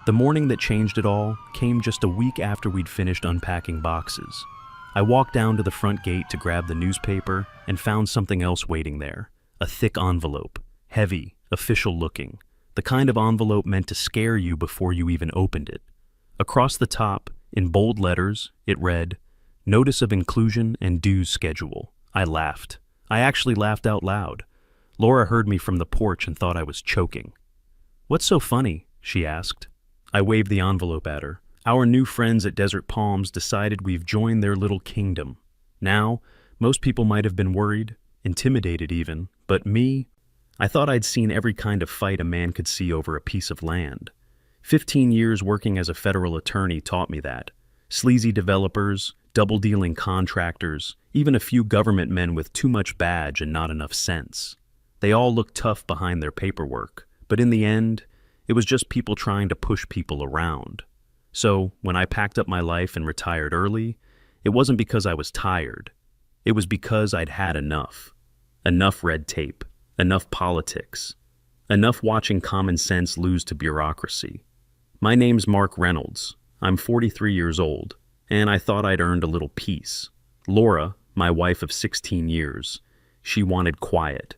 The morning that changed it all came just a week after we'd finished unpacking boxes. I walked down to the front gate to grab the newspaper and found something else waiting there. A thick envelope, heavy, official-looking, the kind of envelope meant to scare you before you even opened it. Across the top, in bold letters, it read, "Notice of Inclusion and Dues Schedule." I laughed. I actually laughed out loud. Laura heard me from the porch and thought I was choking. "What's so funny?" she asked. I waved the envelope at her. Our new friends at Desert Palms decided we've joined their little kingdom. Now, most people might have been worried, intimidated even, but me, I thought I'd seen every kind of fight a man could see over a piece of land. 15 years working as a federal attorney taught me that. Sleazy developers, double-dealing contractors, even a few government men with too much badge and not enough sense. They all looked tough behind their paperwork, but in the end, it was just people trying to push people around. So, when I packed up my life and retired early, it wasn't because I was tired. It was because I'd had enough. Enough red tape, enough politics, enough watching common sense lose to bureaucracy. My name's Mark Reynolds. I'm 43 years old, and I thought I'd earned a little peace. Laura, my wife of 16 years, she wanted quiet.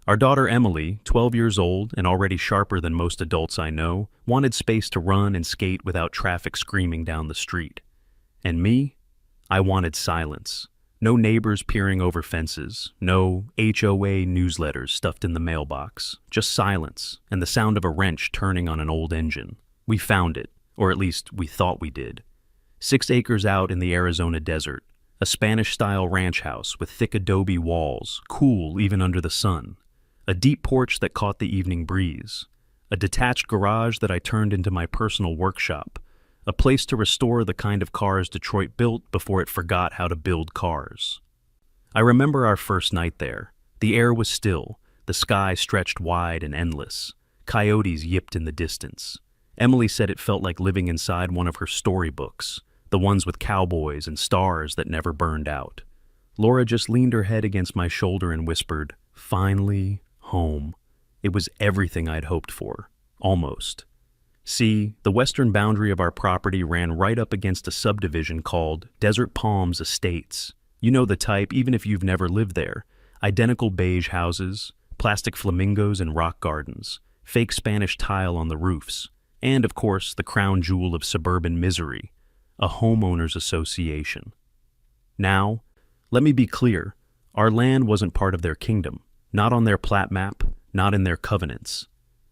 Our daughter Emily, 12 years old and already sharper than most adults I know, wanted space to run and skate without traffic screaming down the street. And me? I wanted silence. No neighbors peering over fences, no HOA newsletters stuffed in the mailbox, just silence and the sound of a wrench turning on an old engine. We found it, or at least we thought we did. 6 acres out in the Arizona desert, a Spanish-style ranch house with thick adobe walls, cool even under the sun. A deep porch that caught the evening breeze. A detached garage that I turned into my personal workshop. A place to restore the kind of cars Detroit built before it forgot how to build cars. I remember our first night there. The air was still. The sky stretched wide and endless. Coyotes yipped in the distance. Emily said it felt like living inside one of her storybooks, the ones with cowboys and stars that never burned out. Laura just leaned her head against my shoulder and whispered, "Finally, home." It was everything I'd hoped for. Almost. See, the western boundary of our property ran right up against a subdivision called Desert Palms Estates. You know the type, even if you've never lived there. Identical beige houses, plastic flamingos and rock gardens, fake Spanish tile on the roofs, and, of course, the crown jewel of suburban misery, a homeowners association. Now, let me be clear, our land wasn't part of their kingdom. Not on their plat map, not in their covenants.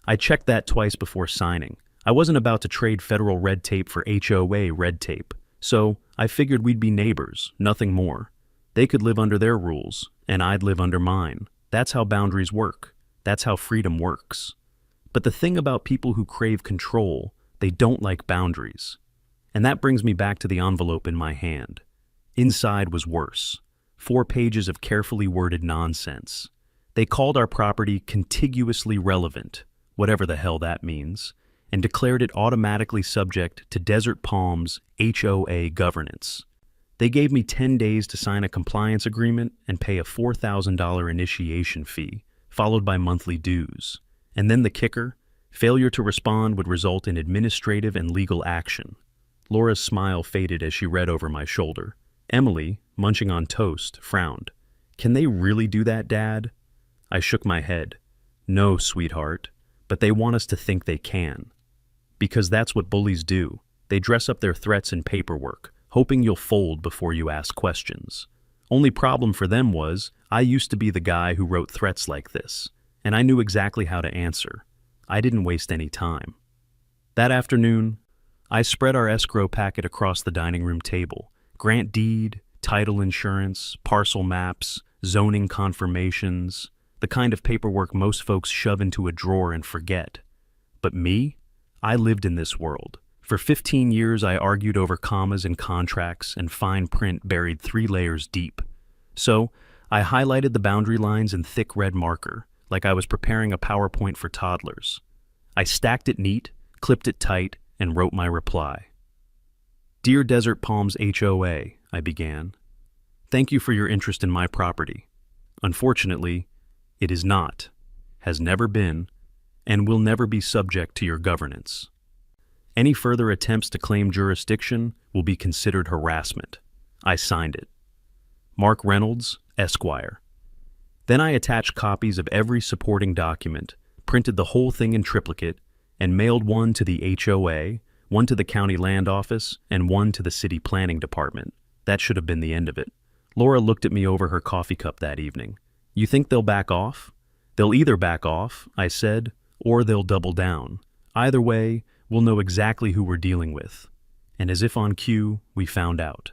I checked that twice before signing. I wasn't about to trade federal red tape for HOA red tape, so I figured we'd be neighbors, nothing more. They could live under their rules, and I'd live under mine. That's how boundaries work. That's how freedom works. But the thing about people who crave control, they don't like boundaries. And that brings me back to the envelope in my hand. Inside was worse. 4 pages of carefully worded nonsense. They called our property contiguously relevant, whatever the hell that means, and declared it automatically subject to Desert Palms HOA governance. They gave me 10 days to sign a compliance agreement and pay a $4,000 initiation fee, followed by monthly dues. And then the kicker, failure to respond would result in administrative and legal action. Laura's smile faded as she read over my shoulder. Emily, munching on toast, frowned. "Can they really do that, Dad?" I shook my head. "No, sweetheart, but they want us to think they can. Because that's what bullies do. They dress up their threats in paperwork, hoping you'll fold before you ask questions. Only problem for them was, I used to be the guy who wrote threats like this, and I knew exactly how to answer. I didn't waste any time. That afternoon, I spread our escrow packet across the dining room table. Grant deed, title insurance, parcel maps, zoning confirmations, the kind of paperwork most folks shove into a drawer and forget. But me? I lived in this world. For 15 years, I argued over commas and contracts, and fine print buried 3 layers deep. So, I highlighted the boundary lines in thick red marker, like I was preparing a PowerPoint for toddlers. I stacked it neat, clipped it tight, and wrote my reply. "Dear Desert Palms HOA," I began. "Thank you for your interest in my property. Unfortunately, it is not, has never been, and will never be subject to your governance. Any further attempts to claim jurisdiction will be considered harassment. I signed it. Mark Reynolds, Esquire. Then I attached copies of every supporting document, printed the whole thing in triplicate, and mailed one to the HOA, one to the county land office, and one to the city planning department. That should have been the end of it. Laura looked at me over her coffee cup that evening. You think they'll back off? They'll either back off, I said, or they'll double down. Either way, we'll know exactly who we're dealing with. And as if on cue, we found out.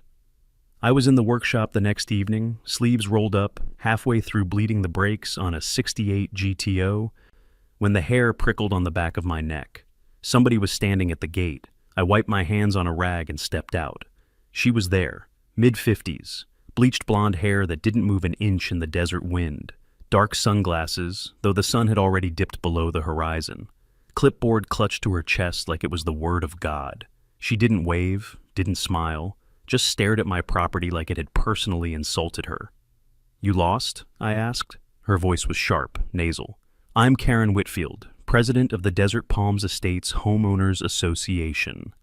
I was in the workshop the next evening, sleeves rolled up, halfway through bleeding the brakes on a 68 GTO, when the hair prickled on the back of my neck. Somebody was standing at the gate. I wiped my hands on a rag and stepped out. She was there, mid-50s, bleached blonde hair that didn't move an inch in the desert wind, dark sunglasses, though the sun had already dipped below the horizon. Clipboard clutched to her chest like it was the word of God. She didn't wave, didn't smile, just stared at my property like it had personally insulted her. You lost? I asked. Her voice was sharp, nasal. I'm Karen Whitfield, president of the Desert Palms Estates Homeowners Association.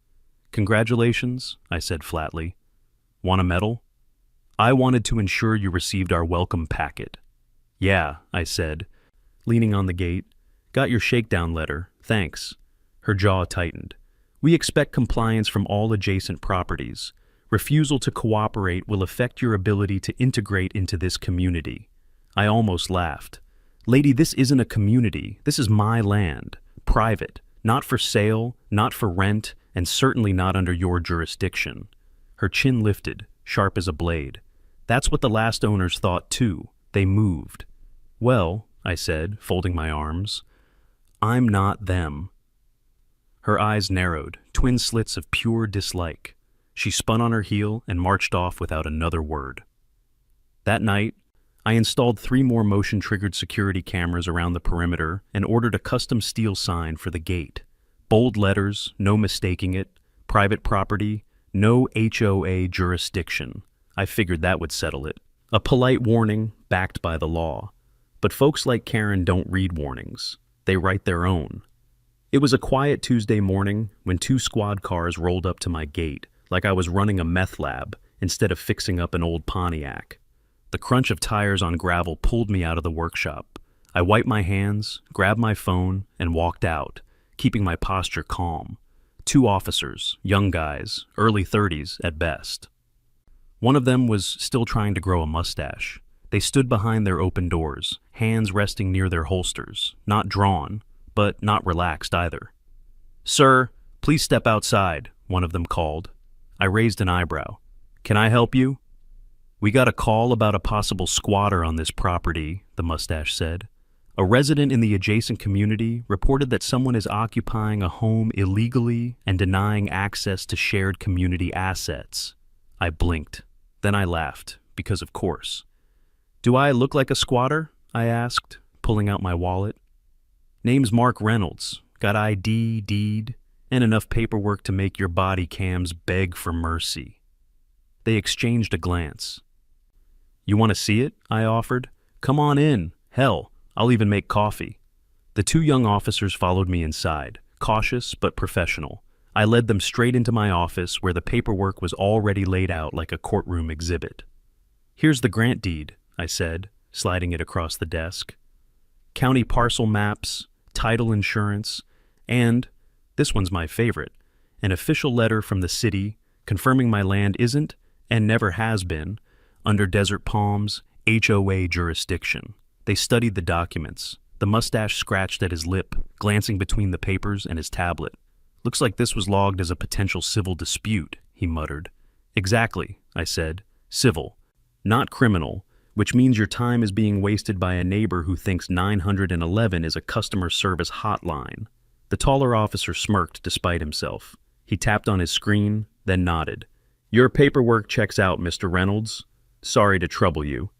Congratulations, I said flatly. Want a medal? I wanted to ensure you received our welcome packet. Yeah, I said, leaning on the gate. Got your shakedown letter, thanks. Her jaw tightened. We expect compliance from all adjacent properties. Refusal to cooperate will affect your ability to integrate into this community. I almost laughed. Lady, this isn't a community. This is my land. Private. Not for sale, not for rent, and certainly not under your jurisdiction. Her chin lifted, sharp as a blade. That's what the last owners thought too. They moved. Well, I said, folding my arms, I'm not them. Her eyes narrowed, twin slits of pure dislike. She spun on her heel and marched off without another word. That night, I installed 3 more motion-triggered security cameras around the perimeter and ordered a custom steel sign for the gate. Bold letters, no mistaking it, private property, no HOA jurisdiction. I figured that would settle it. A polite warning, backed by the law. But folks like Karen don't read warnings. They write their own. It was a quiet Tuesday morning when 2 squad cars rolled up to my gate, like I was running a meth lab instead of fixing up an old Pontiac. The crunch of tires on gravel pulled me out of the workshop. I wiped my hands, grabbed my phone, and walked out, keeping my posture calm. 2 officers, young guys, early 30s at best. One of them was still trying to grow a mustache. They stood behind their open doors, hands resting near their holsters, not drawn, but not relaxed either. "Sir, please step outside," one of them called. I raised an eyebrow. "Can I help you?" "We got a call about a possible squatter on this property," the mustache said. "A resident in the adjacent community reported that someone is occupying a home illegally and denying access to shared community assets." I blinked. Then I laughed, because of course. "Do I look like a squatter?" I asked, pulling out my wallet. "Name's Mark Reynolds. Got ID, deed, and enough paperwork to make your body cams beg for mercy." They exchanged a glance. "You want to see it?" I offered. "Come on in. Hell, I'll even make coffee." The 2 young officers followed me inside, cautious but professional. I led them straight into my office where the paperwork was already laid out like a courtroom exhibit. "Here's the grant deed," I said, sliding it across the desk. "County parcel maps, title insurance, and, this one's my favorite, an official letter from the city confirming my land isn't, and never has been, under Desert Palms HOA jurisdiction." They studied the documents. The mustache scratched at his lip, glancing between the papers and his tablet. "Looks like this was logged as a potential civil dispute," he muttered. "Exactly," I said. "Civil. Not criminal, which means your time is being wasted by a neighbor who thinks 911 is a customer service hotline." The taller officer smirked despite himself. He tapped on his screen, then nodded. "Your paperwork checks out, Mr. Reynolds. Sorry to trouble you."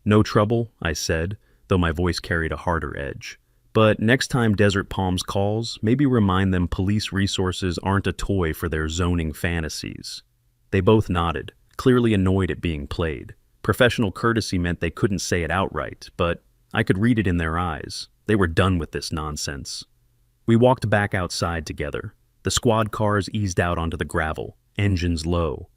"No trouble," I said, though my voice carried a harder edge. "But next time Desert Palms calls, maybe remind them police resources aren't a toy for their zoning fantasies." They both nodded, clearly annoyed at being played. Professional courtesy meant they couldn't say it outright, but I could read it in their eyes. They were done with this nonsense. We walked back outside together. The squad cars eased out onto the gravel, engines low.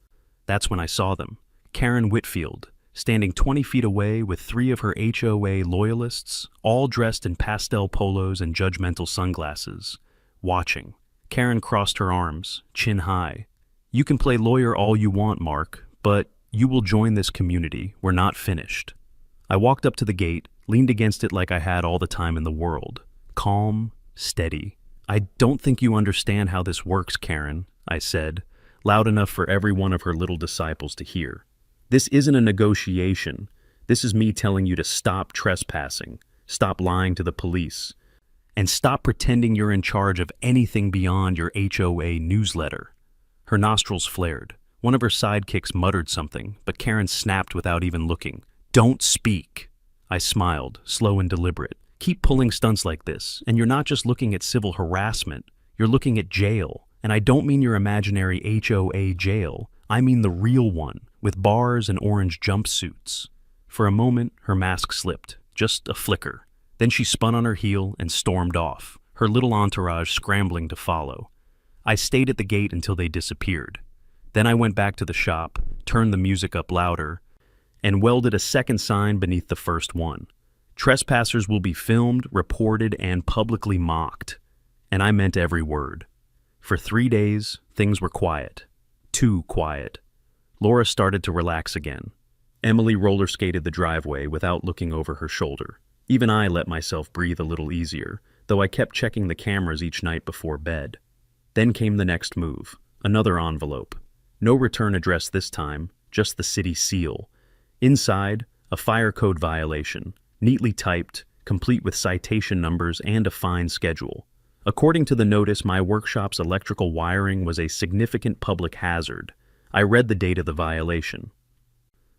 That's when I saw them. Karen Whitfield, standing 20 feet away with 3 of her HOA loyalists, all dressed in pastel polos and judgmental sunglasses, watching. Karen crossed her arms, chin high. "You can play lawyer all you want, Mark, but you will join this community. We're not finished." I walked up to the gate, leaned against it like I had all the time in the world. Calm, steady. "I don't think you understand how this works, Karen," I said, loud enough for every one of her little disciples to hear. "This isn't a negotiation. This is me telling you to stop trespassing, stop lying to the police, and stop pretending you're in charge of anything beyond your HOA newsletter." Her nostrils flared. One of her sidekicks muttered something, but Karen snapped without even looking. "Don't speak." I smiled, slow and deliberate. "Keep pulling stunts like this, and you're not just looking at civil harassment, you're looking at jail. And I don't mean your imaginary HOA jail, I mean the real one, with bars and orange jumpsuits." For a moment, her mask slipped, just a flicker. Then she spun on her heel and stormed off, her little entourage scrambling to follow. I stayed at the gate until they disappeared. Then I went back to the shop, turned the music up louder, and welded a second sign beneath the first one. "Trespassers will be filmed, reported, and publicly mocked." And I meant every word. For 3 days, things were quiet. Too quiet. Laura started to relax again. Emily roller skated the driveway without looking over her shoulder. Even I let myself breathe a little easier, though I kept checking the cameras each night before bed. Then came the next move, another envelope. No return address this time, just the city seal. Inside, a fire code violation, neatly typed, complete with citation numbers and a fine schedule. According to the notice, my workshop's electrical wiring was a significant public hazard. I read the date of the violation.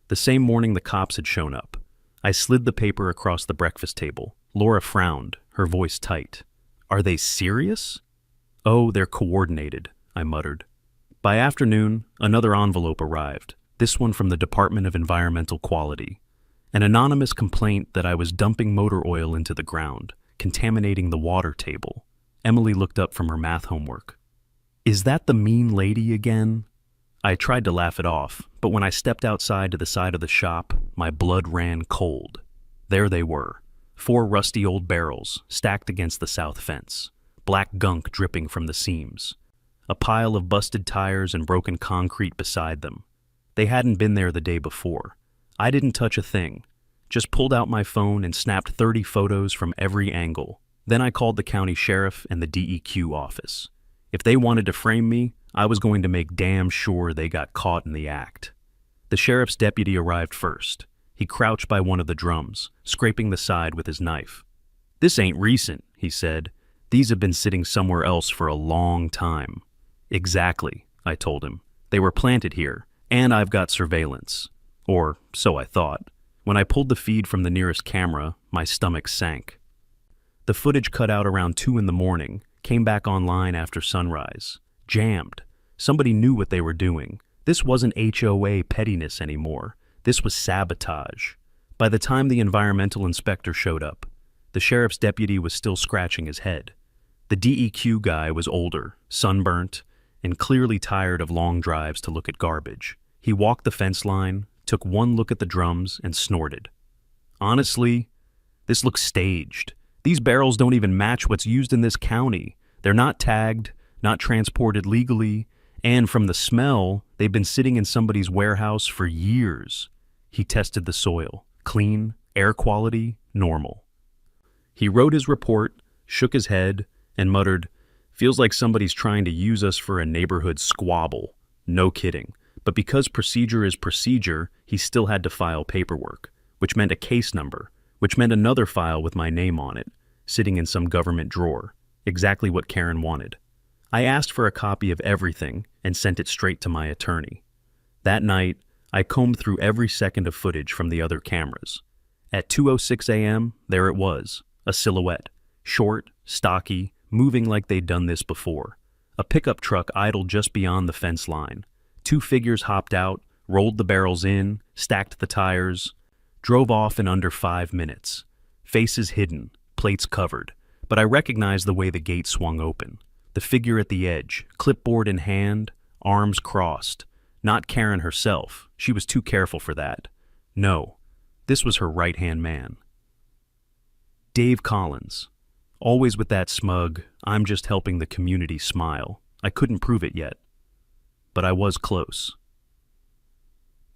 The same morning the cops had shown up. I slid the paper across the breakfast table. Laura frowned, her voice tight. "Are they serious?" "Oh, they're coordinated," I muttered. By afternoon, another envelope arrived, this one from the Department of Environmental Quality. An anonymous complaint that I was dumping motor oil into the ground, contaminating the water table. Emily looked up from her math homework. "Is that the mean lady again?" I tried to laugh it off, but when I stepped outside to the side of the shop, my blood ran cold. There they were, 4 rusty old barrels stacked against the south fence, black gunk dripping from the seams. A pile of busted tires and broken concrete beside them. They hadn't been there the day before. I didn't touch a thing, just pulled out my phone and snapped 30 photos from every angle. Then I called the county sheriff and the DEQ office. If they wanted to frame me, I was going to make damn sure they got caught in the act. The sheriff's deputy arrived first. He crouched by one of the drums, scraping the side with his knife. "This ain't recent," he said. "These have been sitting somewhere else for a long time." "Exactly," I told him. "They were planted here, and I've got surveillance." Or so I thought. When I pulled the feed from the nearest camera, my stomach sank. The footage cut out around 2 in the morning, came back online after sunrise. Jammed. Somebody knew what they were doing. This wasn't HOA pettiness anymore. This was sabotage. By the time the environmental inspector showed up, the sheriff's deputy was still scratching his head. The DEQ guy was older, sunburnt, and clearly tired of long drives to look at garbage. He walked the fence line, took one look at the drums, and snorted. "Honestly, this looks staged. These barrels don't even match what's used in this county. They're not tagged, not transported legally, and from the smell, they've been sitting in somebody's warehouse for years." He tested the soil. Clean, air quality, normal. He wrote his report, shook his head, and muttered, "Feels like somebody's trying to use us for a neighborhood squabble." No kidding. But because procedure is procedure, he still had to file paperwork, which meant a case number, which meant another file with my name on it, sitting in some government drawer. Exactly what Karen wanted. I asked for a copy of everything and sent it straight to my attorney. That night, I combed through every second of footage from the other cameras. At 2:06 a.m., there it was, a silhouette, short, stocky, moving like they'd done this before. A pickup truck idled just beyond the fence line. 2 figures hopped out, rolled the barrels in, stacked the tires, drove off in under 5 minutes. Faces hidden, plates covered, but I recognized the way the gate swung open. The figure at the edge, clipboard in hand, arms crossed. Not Karen herself. She was too careful for that. No, this was her right-hand man. Dave Collins. Always with that smug, I'm just helping the community smile. I couldn't prove it yet. But I was close.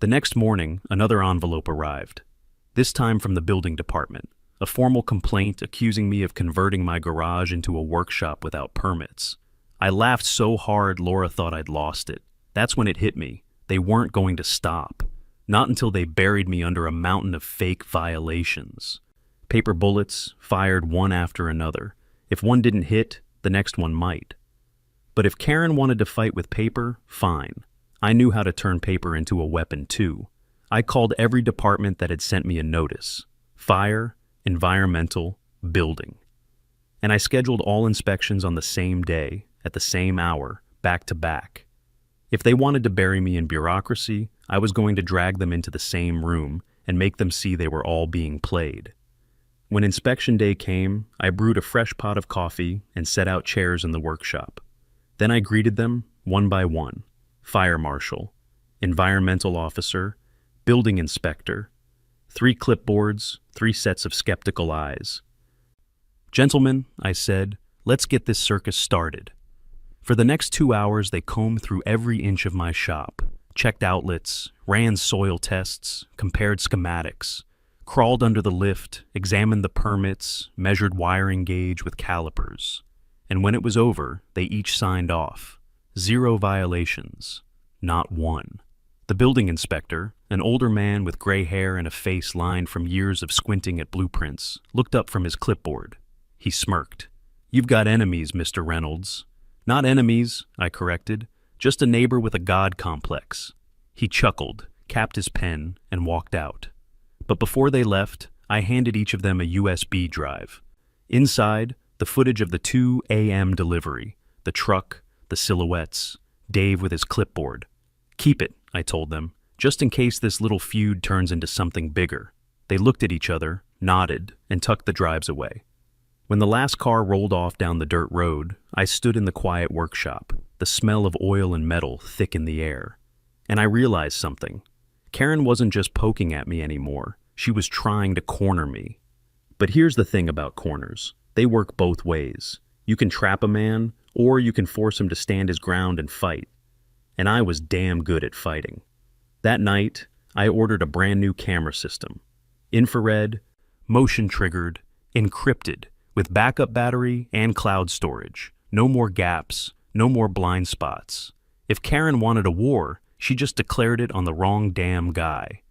The next morning, another envelope arrived. This time from the building department. A formal complaint accusing me of converting my garage into a workshop without permits. I laughed so hard Laura thought I'd lost it. That's when it hit me. They weren't going to stop. Not until they buried me under a mountain of fake violations. Paper bullets, fired one after another. If one didn't hit, the next one might. But if Karen wanted to fight with paper, fine. I knew how to turn paper into a weapon too. I called every department that had sent me a notice. Fire, environmental, building. And I scheduled all inspections on the same day, at the same hour, back to back. If they wanted to bury me in bureaucracy, I was going to drag them into the same room and make them see they were all being played. When inspection day came, I brewed a fresh pot of coffee and set out chairs in the workshop. Then I greeted them, one by one. Fire marshal, environmental officer, building inspector. 3 clipboards, 3 sets of skeptical eyes. Gentlemen, I said, let's get this circus started. For the next 2 hours, they combed through every inch of my shop, checked outlets, ran soil tests, compared schematics, crawled under the lift, examined the permits, measured wiring gauge with calipers. And when it was over, they each signed off. 0 violations. Not one. The building inspector, an older man with gray hair and a face lined from years of squinting at blueprints, looked up from his clipboard. He smirked. You've got enemies, Mr. Reynolds. Not enemies, I corrected. Just a neighbor with a god complex. He chuckled, capped his pen, and walked out. But before they left, I handed each of them a USB drive. Inside, the footage of the 2 a.m. delivery, the truck, the silhouettes, Dave with his clipboard. Keep it, I told them, just in case this little feud turns into something bigger. They looked at each other, nodded, and tucked the drives away. When the last car rolled off down the dirt road, I stood in the quiet workshop, the smell of oil and metal thick in the air. And I realized something. Karen wasn't just poking at me anymore. She was trying to corner me. But here's the thing about corners. They work both ways. You can trap a man, or you can force him to stand his ground and fight. And I was damn good at fighting. That night, I ordered a brand new camera system. Infrared, motion-triggered, encrypted, with backup battery and cloud storage. No more gaps, no more blind spots. If Karen wanted a war, she just declared it on the wrong damn guy.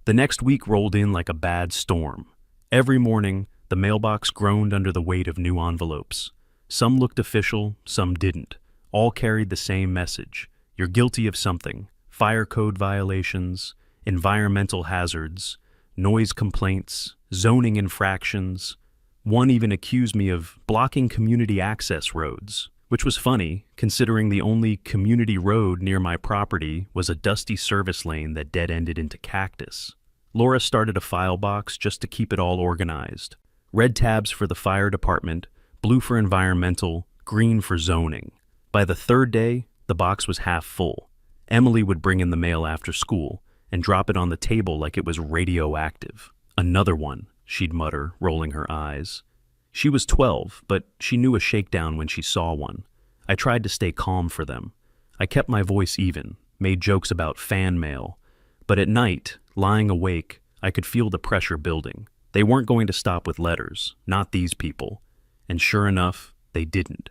The next week rolled in like a bad storm. Every morning, the mailbox groaned under the weight of new envelopes. Some looked official, some didn't. All carried the same message. You're guilty of something. Fire code violations, environmental hazards, noise complaints, zoning infractions. One even accused me of blocking community access roads, which was funny, considering the only community road near my property was a dusty service lane that dead-ended into cactus. Laura started a file box just to keep it all organized. Red tabs for the fire department, blue for environmental, green for zoning. By the 3rd day, the box was half full. Emily would bring in the mail after school and drop it on the table like it was radioactive. Another one, she'd mutter, rolling her eyes. She was 12, but she knew a shakedown when she saw one. I tried to stay calm for them. I kept my voice even, made jokes about fan mail. But at night, lying awake, I could feel the pressure building. They weren't going to stop with letters, not these people. And sure enough, they didn't.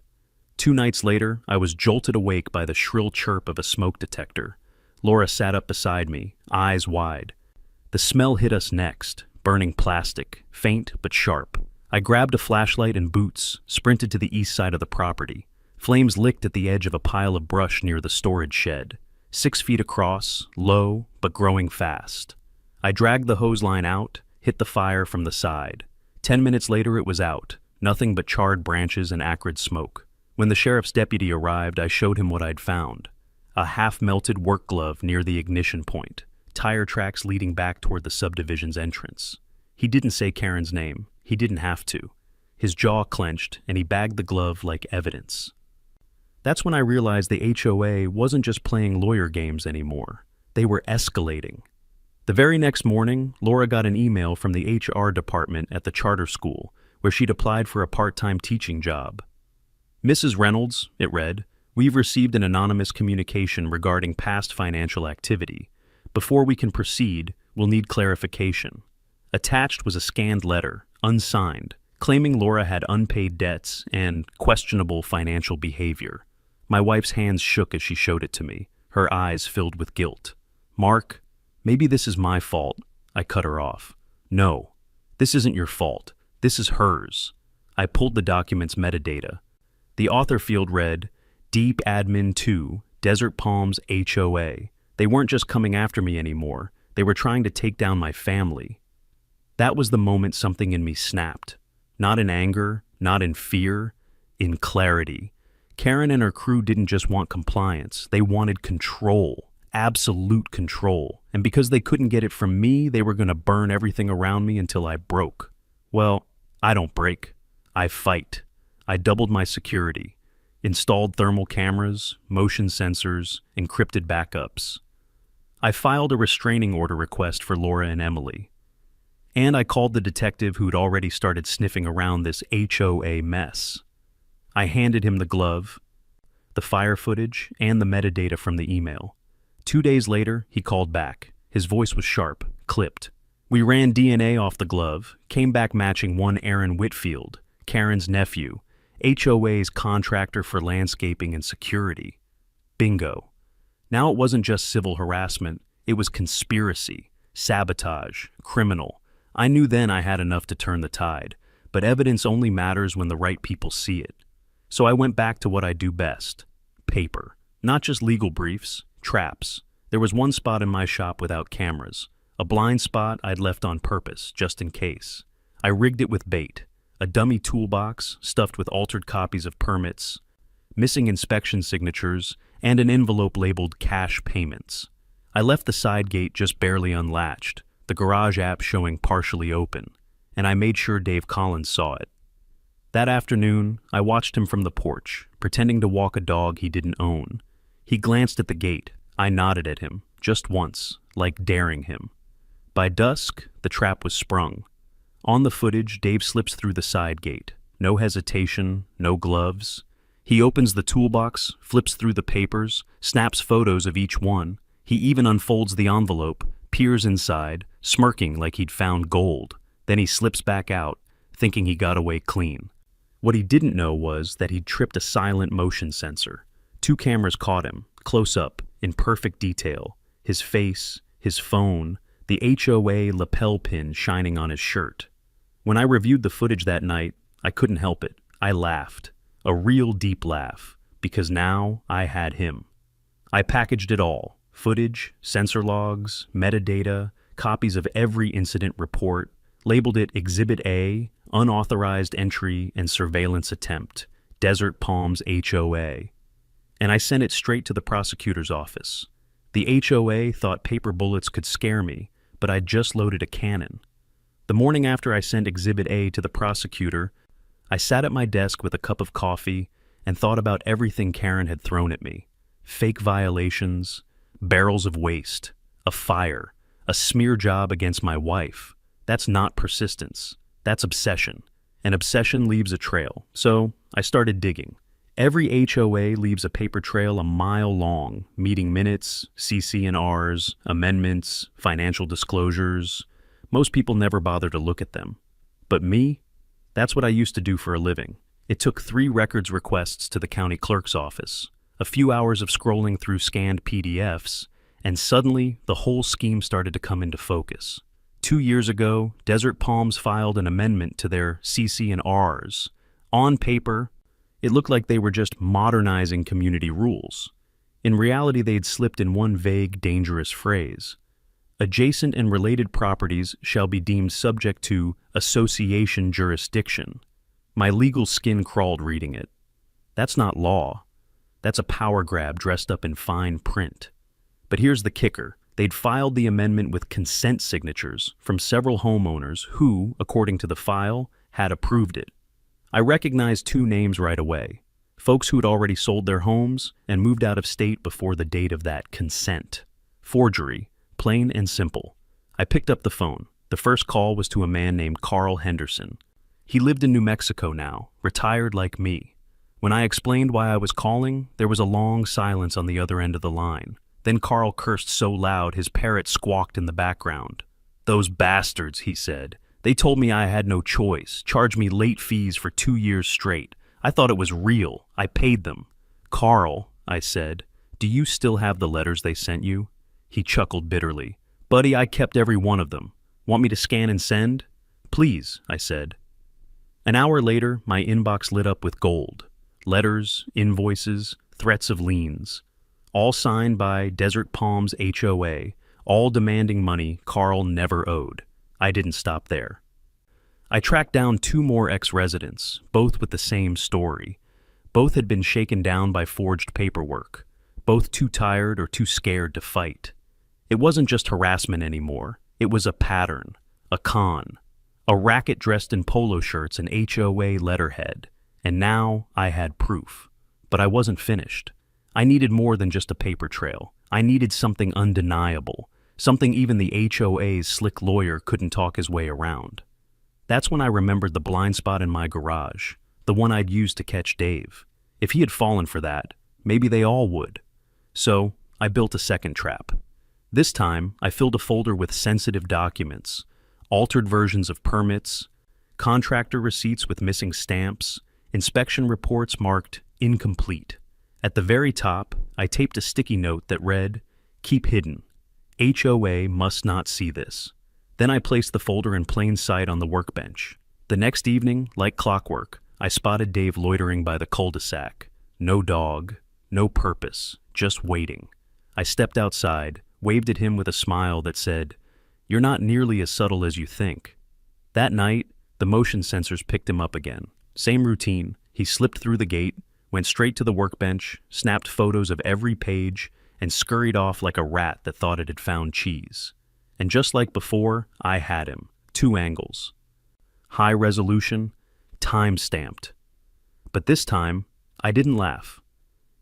2 nights later, I was jolted awake by the shrill chirp of a smoke detector. Laura sat up beside me, eyes wide. The smell hit us next, burning plastic, faint but sharp. I grabbed a flashlight and boots, sprinted to the east side of the property. Flames licked at the edge of a pile of brush near the storage shed. 6 feet across, low, but growing fast. I dragged the hose line out, hit the fire from the side. 10 minutes later it was out, nothing but charred branches and acrid smoke. When the sheriff's deputy arrived, I showed him what I'd found. A half-melted work glove near the ignition point, tire tracks leading back toward the subdivision's entrance. He didn't say Karen's name. He didn't have to. His jaw clenched, and he bagged the glove like evidence. That's when I realized the HOA wasn't just playing lawyer games anymore. They were escalating. The very next morning, Laura got an email from the HR department at the charter school, where she'd applied for a part-time teaching job. "Mrs. Reynolds," it read, "we've received an anonymous communication regarding past financial activity. Before we can proceed, we'll need clarification." Attached was a scanned letter, unsigned, claiming Laura had unpaid debts and questionable financial behavior. My wife's hands shook as she showed it to me, her eyes filled with guilt. "Mark, maybe this is my fault." I cut her off. "No, this isn't your fault. This is hers." I pulled the document's metadata. The author field read, "Deep Admin 2, Desert Palms HOA. They weren't just coming after me anymore. They were trying to take down my family." That was the moment something in me snapped. Not in anger, not in fear, in clarity. Karen and her crew didn't just want compliance. They wanted control, absolute control. And because they couldn't get it from me, they were going to burn everything around me until I broke. Well, I don't break. I fight. I doubled my security, installed thermal cameras, motion sensors, encrypted backups. I filed a restraining order request for Laura and Emily. And I called the detective who'd already started sniffing around this HOA mess. I handed him the glove, the fire footage, and the metadata from the email. 2 days later, he called back. His voice was sharp, clipped. We ran DNA off the glove, came back matching one Aaron Whitfield, Karen's nephew, HOA's contractor for landscaping and security. Bingo. Now it wasn't just civil harassment, it was conspiracy, sabotage, criminal. I knew then I had enough to turn the tide, but evidence only matters when the right people see it. So I went back to what I do best: paper. Not just legal briefs, traps. There was one spot in my shop without cameras, a blind spot I'd left on purpose, just in case. I rigged it with bait, a dummy toolbox stuffed with altered copies of permits, missing inspection signatures, and an envelope labeled cash payments. I left the side gate just barely unlatched, the garage app showing partially open, and I made sure Dave Collins saw it. That afternoon, I watched him from the porch, pretending to walk a dog he didn't own. He glanced at the gate. I nodded at him, just once, like daring him. By dusk, the trap was sprung. On the footage, Dave slips through the side gate. No hesitation, no gloves. He opens the toolbox, flips through the papers, snaps photos of each one. He even unfolds the envelope, peers inside, smirking like he'd found gold. Then he slips back out, thinking he got away clean. What he didn't know was that he'd tripped a silent motion sensor. 2 cameras caught him, close up, in perfect detail. His face, his phone, the HOA lapel pin shining on his shirt. When I reviewed the footage that night, I couldn't help it. I laughed. A real deep laugh, because now I had him. I packaged it all: footage, sensor logs, metadata, copies of every incident report, labeled it Exhibit A, Unauthorized Entry and Surveillance Attempt, Desert Palms HOA. And I sent it straight to the prosecutor's office. The HOA thought paper bullets could scare me, but I'd just loaded a cannon. The morning after I sent Exhibit A to the prosecutor, I sat at my desk with a cup of coffee and thought about everything Karen had thrown at me. Fake violations, barrels of waste, a fire, a smear job against my wife. That's not persistence. That's obsession. And obsession leaves a trail. So I started digging. Every HOA leaves a paper trail a mile long: meeting minutes, CC&Rs, amendments, financial disclosures. Most people never bother to look at them. But me? That's what I used to do for a living. It took 3 records requests to the county clerk's office, a few hours of scrolling through scanned PDFs, and suddenly the whole scheme started to come into focus. 2 years ago, Desert Palms filed an amendment to their CC&Rs. On paper, it looked like they were just modernizing community rules. In reality, they'd slipped in one vague, dangerous phrase: adjacent and related properties shall be deemed subject to association jurisdiction. My legal skin crawled reading it. That's not law. That's a power grab dressed up in fine print. But here's the kicker. They'd filed the amendment with consent signatures from several homeowners who, according to the file, had approved it. I recognized 2 names right away: Folks who had already sold their homes and moved out of state before the date of that consent. Forgery, plain and simple. I picked up the phone. The first call was to a man named Carl Henderson. He lived in New Mexico now, retired like me. When I explained why I was calling, there was a long silence on the other end of the line. Then Carl cursed so loud his parrot squawked in the background. "Those bastards," he said. "They told me I had no choice, charged me late fees for 2 years straight. I thought it was real. I paid them." "Carl," I said, "do you still have the letters they sent you?" He chuckled bitterly. "Buddy, I kept every one of them. Want me to scan and send?" "Please," I said. An hour later, my inbox lit up with gold. Letters, invoices, threats of liens. All signed by Desert Palms HOA, all demanding money Carl never owed. I didn't stop there. I tracked down 2 more ex-residents, both with the same story. Both had been shaken down by forged paperwork, both too tired or too scared to fight. It wasn't just harassment anymore. It was a pattern, a con, a racket dressed in polo shirts and HOA letterhead. And now I had proof. But I wasn't finished. I needed more than just a paper trail. I needed something undeniable, something even the HOA's slick lawyer couldn't talk his way around. That's when I remembered the blind spot in my garage, the one I'd used to catch Dave. If he had fallen for that, maybe they all would. So I built a second trap. This time, I filled a folder with sensitive documents, altered versions of permits, contractor receipts with missing stamps, inspection reports marked incomplete. At the very top, I taped a sticky note that read, "Keep hidden. HOA must not see this." Then I placed the folder in plain sight on the workbench. The next evening, like clockwork, I spotted Dave loitering by the cul-de-sac. No dog, no purpose, just waiting. I stepped outside, waved at him with a smile that said, "You're not nearly as subtle as you think." That night, the motion sensors picked him up again. Same routine. He slipped through the gate, went straight to the workbench, snapped photos of every page, and scurried off like a rat that thought it had found cheese. And just like before, I had him. 2 angles. High resolution, time-stamped. But this time, I didn't laugh.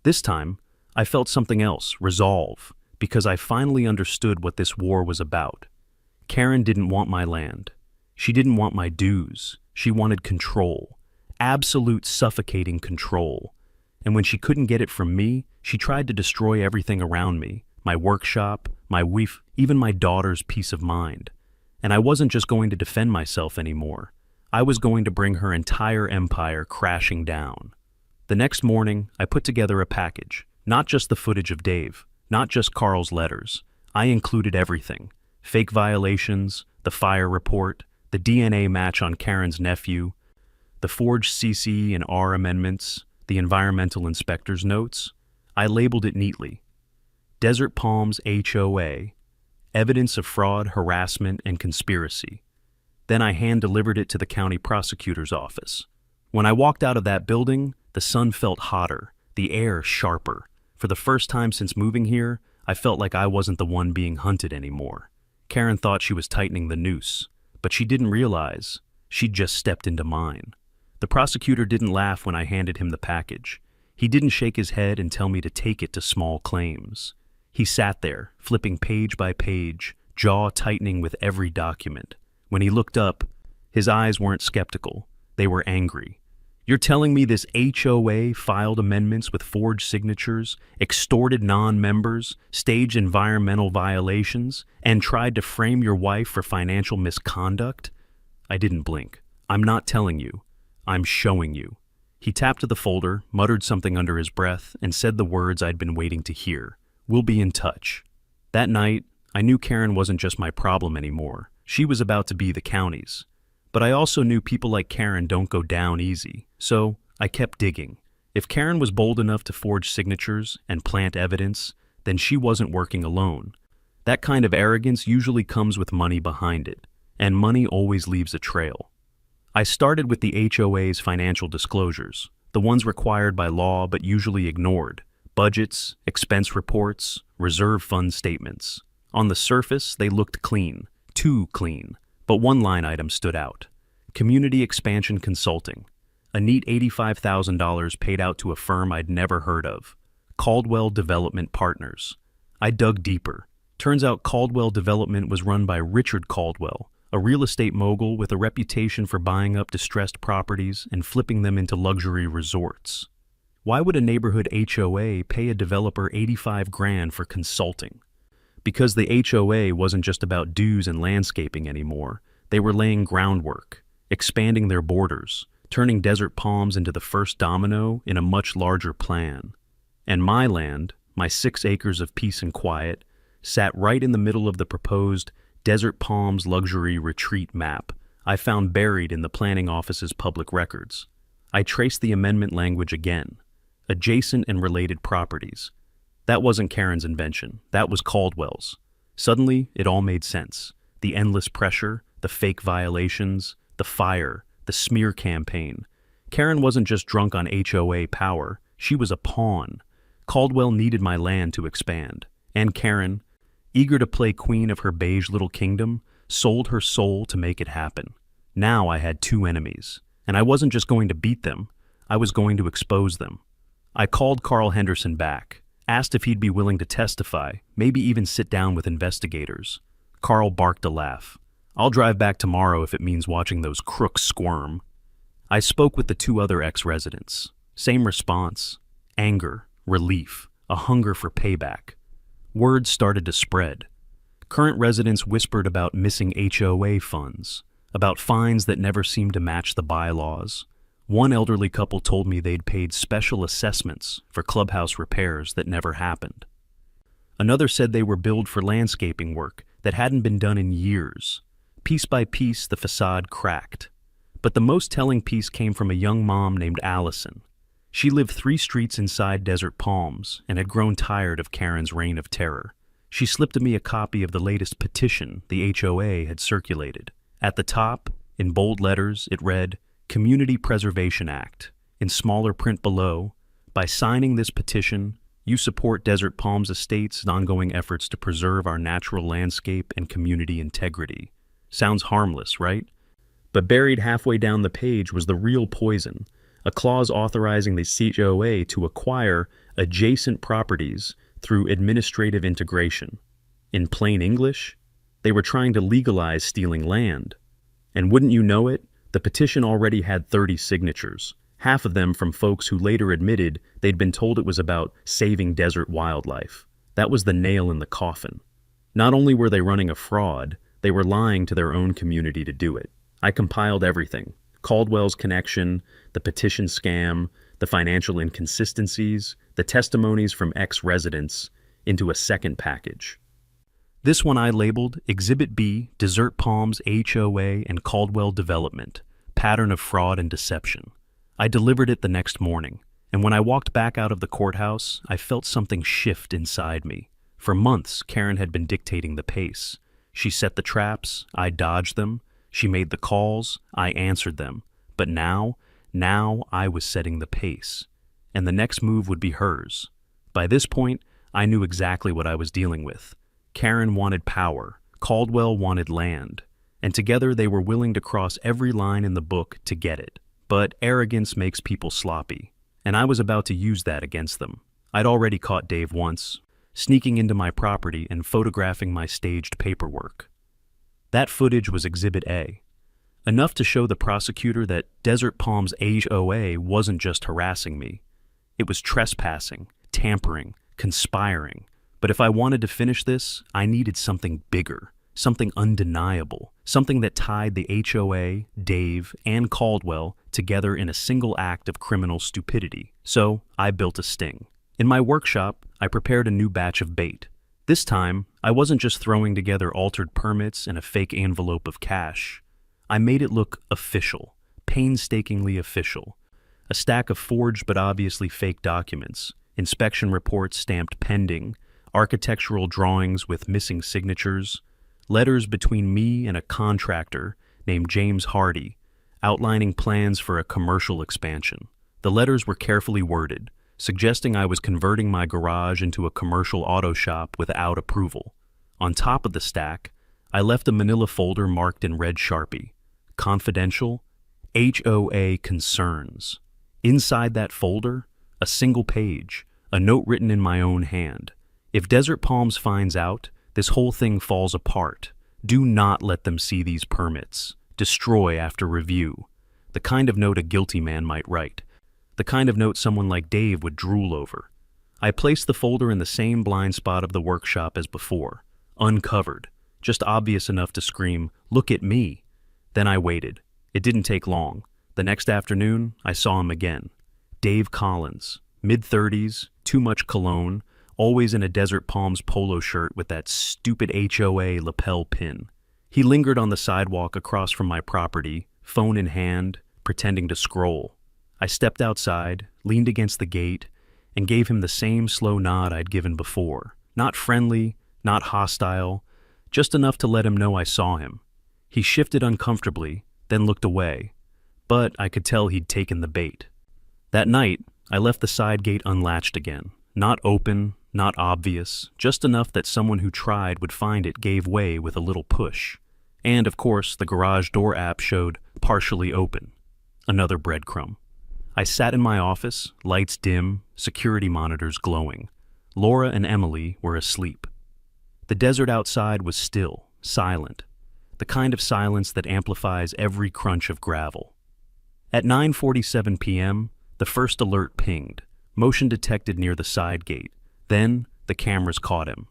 This time, I felt something else, resolve, because I finally understood what this war was about. Karen didn't want my land. She didn't want my dues. She wanted control. Absolute suffocating control. And when she couldn't get it from me, she tried to destroy everything around me, my workshop, my wife, even my daughter's peace of mind. And I wasn't just going to defend myself anymore. I was going to bring her entire empire crashing down. The next morning, I put together a package, not just the footage of Dave, not just Carl's letters. I included everything. Fake violations, the fire report, the DNA match on Karen's nephew, the forged CC and R amendments, the environmental inspector's notes. I labeled it neatly. Desert Palms HOA, evidence of fraud, harassment, and conspiracy. Then I hand-delivered it to the county prosecutor's office. When I walked out of that building, the sun felt hotter, the air sharper. For the first time since moving here, I felt like I wasn't the one being hunted anymore. Karen thought she was tightening the noose, but she didn't realize she'd just stepped into mine. The prosecutor didn't laugh when I handed him the package. He didn't shake his head and tell me to take it to small claims. He sat there, flipping page by page, jaw tightening with every document. When he looked up, his eyes weren't skeptical. They were angry. "You're telling me this HOA filed amendments with forged signatures, extorted non-members, staged environmental violations, and tried to frame your wife for financial misconduct?" I didn't blink. "I'm not telling you. I'm showing you." He tapped the folder, muttered something under his breath, and said the words I'd been waiting to hear. "We'll be in touch." That night, I knew Karen wasn't just my problem anymore. She was about to be the county's. But I also knew people like Karen don't go down easy, so I kept digging. If Karen was bold enough to forge signatures and plant evidence, then she wasn't working alone. That kind of arrogance usually comes with money behind it, and money always leaves a trail. I started with the HOA's financial disclosures, the ones required by law but usually ignored: budgets, expense reports, reserve fund statements. On the surface, they looked clean, too clean, but one line item stood out: Community Expansion Consulting, A neat $85,000 paid out to a firm I'd never heard of, Caldwell Development Partners. I dug deeper. Turns out Caldwell Development was run by Richard Caldwell, a real estate mogul with a reputation for buying up distressed properties and flipping them into luxury resorts. Why would a neighborhood HOA pay a developer $85,000 for consulting? Because the HOA wasn't just about dues and landscaping anymore. They were laying groundwork, expanding their borders, turning Desert Palms into the first domino in a much larger plan. And my land, my 6 acres of peace and quiet, sat right in the middle of the proposed Desert Palms luxury retreat map I found buried in the planning office's public records. I traced the amendment language again. Adjacent and related properties. That wasn't Karen's invention. That was Caldwell's. Suddenly, it all made sense. The endless pressure, the fake violations, the fire, the smear campaign. Karen wasn't just drunk on HOA power. She was a pawn. Caldwell needed my land to expand. And Karen, eager to play queen of her beige little kingdom, sold her soul to make it happen. Now I had 2 enemies. And I wasn't just going to beat them. I was going to expose them. I called Carl Henderson back, asked if he'd be willing to testify, maybe even sit down with investigators. Carl barked a laugh. I'll drive back tomorrow if it means watching those crooks squirm. I spoke with the 2 other ex-residents. Same response. Anger, relief, a hunger for payback. Word started to spread. Current residents whispered about missing HOA funds, about fines that never seemed to match the bylaws. One elderly couple told me they'd paid special assessments for clubhouse repairs that never happened. Another said they were billed for landscaping work that hadn't been done in years. Piece by piece, the facade cracked. But the most telling piece came from a young mom named Allison. She lived 3 streets inside Desert Palms and had grown tired of Karen's reign of terror. She slipped me a copy of the latest petition the HOA had circulated. At the top, in bold letters, it read, Community Preservation Act. In smaller print below, by signing this petition, you support Desert Palms Estate's ongoing efforts to preserve our natural landscape and community integrity. Sounds harmless, right? But buried halfway down the page was the real poison, a clause authorizing the HOA to acquire adjacent properties through administrative integration. In plain English, they were trying to legalize stealing land. And wouldn't you know it, the petition already had 30 signatures, half of them from folks who later admitted they'd been told it was about saving desert wildlife. That was the nail in the coffin. Not only were they running a fraud, they were lying to their own community to do it. I compiled everything. Caldwell's connection, the petition scam, the financial inconsistencies, the testimonies from ex-residents, into a second package. This one I labeled Exhibit B, Desert Palms HOA and Caldwell Development, Pattern of Fraud and Deception. I delivered it the next morning, and when I walked back out of the courthouse, I felt something shift inside me. For months, Karen had been dictating the pace. She set the traps, I dodged them. She made the calls, I answered them. But now I was setting the pace. And the next move would be hers. By this point, I knew exactly what I was dealing with. Karen wanted power, Caldwell wanted land, and together they were willing to cross every line in the book to get it. But arrogance makes people sloppy, and I was about to use that against them. I'd already caught Dave once, sneaking into my property and photographing my staged paperwork. That footage was Exhibit A, enough to show the prosecutor that Desert Palms HOA wasn't just harassing me. It was trespassing, tampering, conspiring. But if I wanted to finish this, I needed something bigger, something undeniable, something that tied the HOA, Dave, and Caldwell together in a single act of criminal stupidity. So I built a sting. In my workshop, I prepared a new batch of bait. This time, I wasn't just throwing together altered permits and a fake envelope of cash. I made it look official, painstakingly official. A stack of forged but obviously fake documents, inspection reports stamped pending, architectural drawings with missing signatures, letters between me and a contractor named James Hardy, outlining plans for a commercial expansion. The letters were carefully worded, suggesting I was converting my garage into a commercial auto shop without approval. On top of the stack, I left a manila folder marked in red Sharpie, confidential, HOA Concerns. Inside that folder, a single page, a note written in my own hand. If Desert Palms finds out, this whole thing falls apart. Do not let them see these permits. Destroy after review. The kind of note a guilty man might write. The kind of note someone like Dave would drool over. I placed the folder in the same blind spot of the workshop as before. Uncovered. Just obvious enough to scream, "Look at me." Then I waited. It didn't take long. The next afternoon, I saw him again. Dave Collins, mid-30s, too much cologne, always in a Desert Palms polo shirt with that stupid HOA lapel pin. He lingered on the sidewalk across from my property, phone in hand, pretending to scroll. I stepped outside, leaned against the gate, and gave him the same slow nod I'd given before. Not friendly, not hostile, just enough to let him know I saw him. He shifted uncomfortably, then looked away, but I could tell he'd taken the bait. That night, I left the side gate unlatched again. Not open, not obvious, just enough that someone who tried would find it gave way with a little push. And, of course, the garage door app showed partially open. Another breadcrumb. I sat in my office, lights dim, security monitors glowing. Laura and Emily were asleep. The desert outside was still, silent. The kind of silence that amplifies every crunch of gravel. At 9:47 p.m., the first alert pinged. Motion detected near the side gate. Then, the cameras caught him.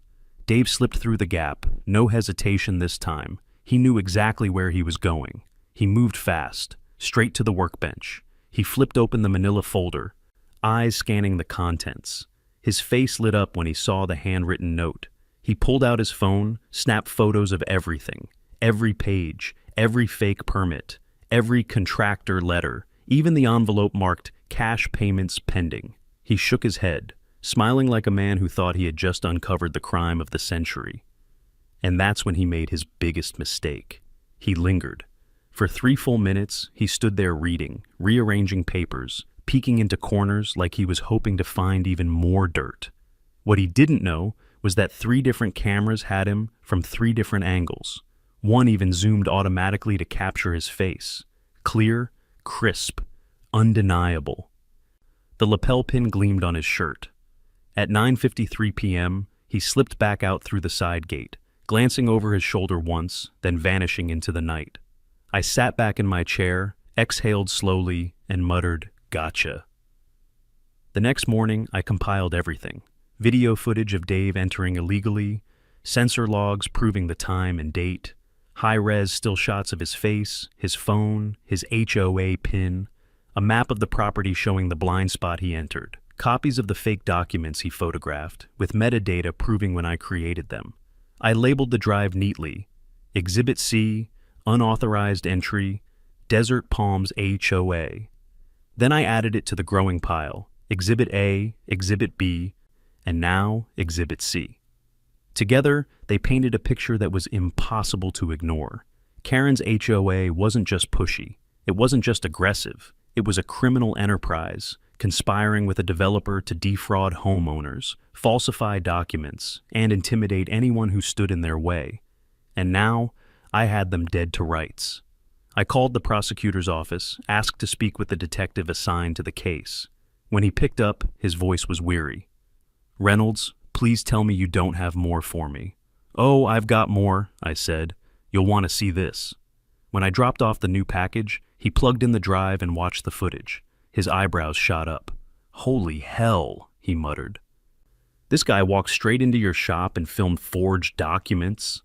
Dave slipped through the gap, no hesitation this time. He knew exactly where he was going. He moved fast, straight to the workbench. He flipped open the manila folder, eyes scanning the contents. His face lit up when he saw the handwritten note. He pulled out his phone, snapped photos of everything. Every page, every fake permit, every contractor letter, even the envelope marked "cash payments pending." He shook his head, smiling like a man who thought he had just uncovered the crime of the century. And that's when he made his biggest mistake. He lingered. For 3 full minutes, he stood there reading, rearranging papers, peeking into corners like he was hoping to find even more dirt. What he didn't know was that 3 different cameras had him from 3 different angles. One even zoomed automatically to capture his face. Clear, crisp, undeniable. The lapel pin gleamed on his shirt. At 9:53 p.m., he slipped back out through the side gate, glancing over his shoulder once, then vanishing into the night. I sat back in my chair, exhaled slowly, and muttered, "Gotcha." The next morning, I compiled everything. Video footage of Dave entering illegally, sensor logs proving the time and date, high-res still shots of his face, his phone, his HOA pin, a map of the property showing the blind spot he entered, copies of the fake documents he photographed, with metadata proving when I created them. I labeled the drive neatly: Exhibit C, Unauthorized Entry, Desert Palms HOA. Then I added it to the growing pile: Exhibit A, Exhibit B, and now Exhibit C. Together, they painted a picture that was impossible to ignore. Karen's HOA wasn't just pushy. It wasn't just aggressive. It was a criminal enterprise, conspiring with a developer to defraud homeowners, falsify documents, and intimidate anyone who stood in their way. And now, I had them dead to rights. I called the prosecutor's office, asked to speak with the detective assigned to the case. When he picked up, his voice was weary. "Reynolds, please tell me you don't have more for me." "Oh, I've got more," I said. "You'll want to see this." When I dropped off the new package, he plugged in the drive and watched the footage. His eyebrows shot up. "Holy hell," he muttered. "This guy walked straight into your shop and filmed forged documents."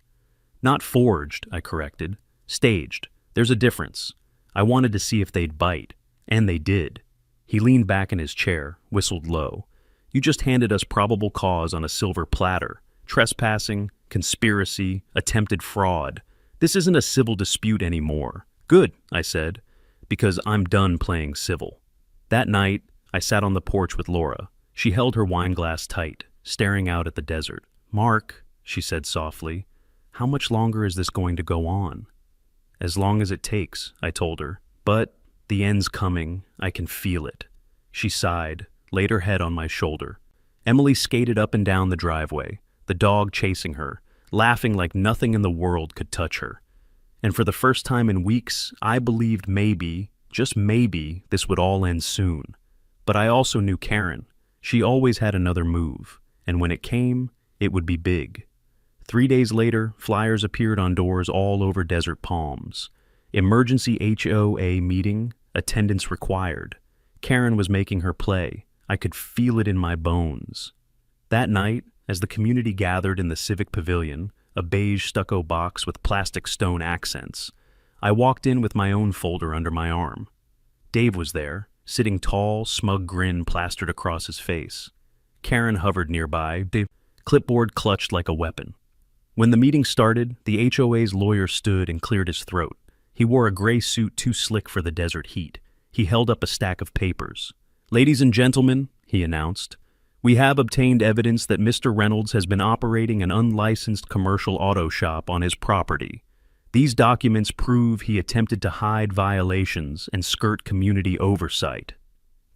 "Not forged," I corrected. "Staged. There's a difference. I wanted to see if they'd bite. And they did." He leaned back in his chair, whistled low. "You just handed us probable cause on a silver platter. Trespassing, conspiracy, attempted fraud. This isn't a civil dispute anymore." "Good," I said, "because I'm done playing civil." That night, I sat on the porch with Laura. She held her wine glass tight, staring out at the desert. "Mark," she said softly, "how much longer is this going to go on?" "As long as it takes," I told her. "But the end's coming. I can feel it." She sighed, laid her head on my shoulder. Emily skated up and down the driveway, the dog chasing her, laughing like nothing in the world could touch her. And for the first time in weeks, I believed maybe, just maybe, this would all end soon. But I also knew Karen. She always had another move, and when it came, it would be big. 3 days later, flyers appeared on doors all over Desert Palms. Emergency HOA meeting, attendance required. Karen was making her play. I could feel it in my bones. That night, as the community gathered in the Civic Pavilion, a beige stucco box with plastic stone accents, I walked in with my own folder under my arm. Dave was there, sitting tall, smug grin plastered across his face. Karen hovered nearby, the clipboard clutched like a weapon. When the meeting started, the HOA's lawyer stood and cleared his throat. He wore a gray suit too slick for the desert heat. He held up a stack of papers. "Ladies and gentlemen," he announced, "we have obtained evidence that Mr. Reynolds has been operating an unlicensed commercial auto shop on his property. These documents prove he attempted to hide violations and skirt community oversight."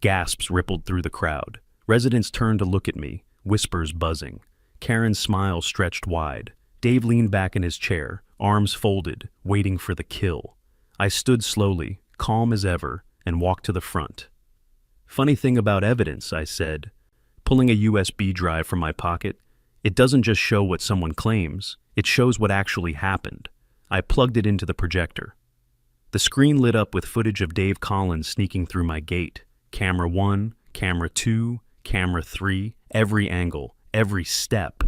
Gasps rippled through the crowd. Residents turned to look at me, whispers buzzing. Karen's smile stretched wide. Dave leaned back in his chair, arms folded, waiting for the kill. I stood slowly, calm as ever, and walked to the front. "Funny thing about evidence," I said, pulling a USB drive from my pocket. "It doesn't just show what someone claims, it shows what actually happened." I plugged it into the projector. The screen lit up with footage of Dave Collins sneaking through my gate. Camera 1, camera 2, camera 3, every angle, every step.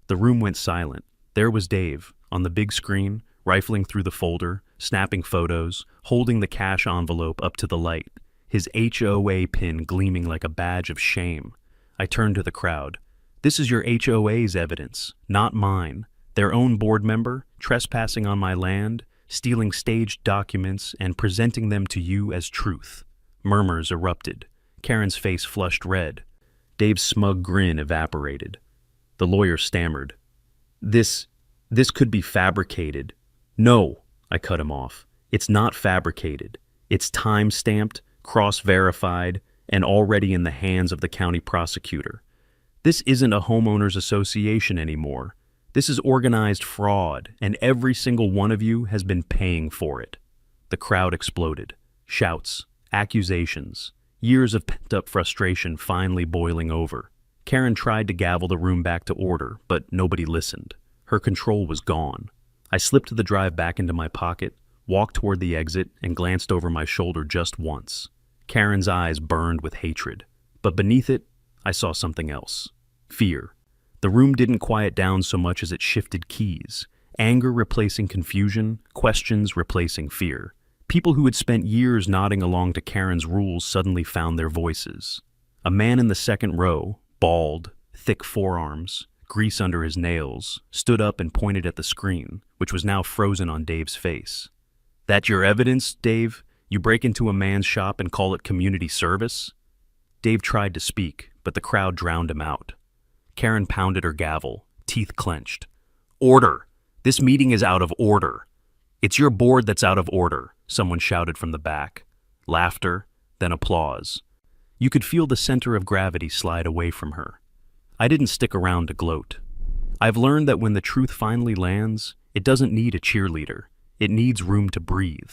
The room went silent. There was Dave, on the big screen, rifling through the folder, snapping photos, holding the cash envelope up to the light, his HOA pin gleaming like a badge of shame. I turned to the crowd. "This is your HOA's evidence, not mine. Their own board member, trespassing on my land, stealing staged documents, and presenting them to you as truth." Murmurs erupted. Karen's face flushed red. Dave's smug grin evaporated. The lawyer stammered. This could be fabricated." "No," I cut him off. "It's not fabricated. It's time-stamped, cross-verified, and already in the hands of the county prosecutor. This isn't a homeowners association anymore. This is organized fraud, and every single one of you has been paying for it." The crowd exploded. Shouts, accusations, years of pent-up frustration finally boiling over. Karen tried to gavel the room back to order, but nobody listened. Her control was gone. I slipped the drive back into my pocket, walked toward the exit, and glanced over my shoulder just once. Karen's eyes burned with hatred. But beneath it, I saw something else. Fear. The room didn't quiet down so much as it shifted keys. Anger replacing confusion, questions replacing fear. People who had spent years nodding along to Karen's rules suddenly found their voices. A man in the second row, bald, thick forearms, grease under his nails, stood up and pointed at the screen, which was now frozen on Dave's face. "That your evidence, Dave? You break into a man's shop and call it community service?" Dave tried to speak, but the crowd drowned him out. Karen pounded her gavel, teeth clenched. "Order! This meeting is out of order." "It's your board that's out of order," someone shouted from the back. Laughter, then applause. You could feel the center of gravity slide away from her. I didn't stick around to gloat. I've learned that when the truth finally lands, it doesn't need a cheerleader. It needs room to breathe.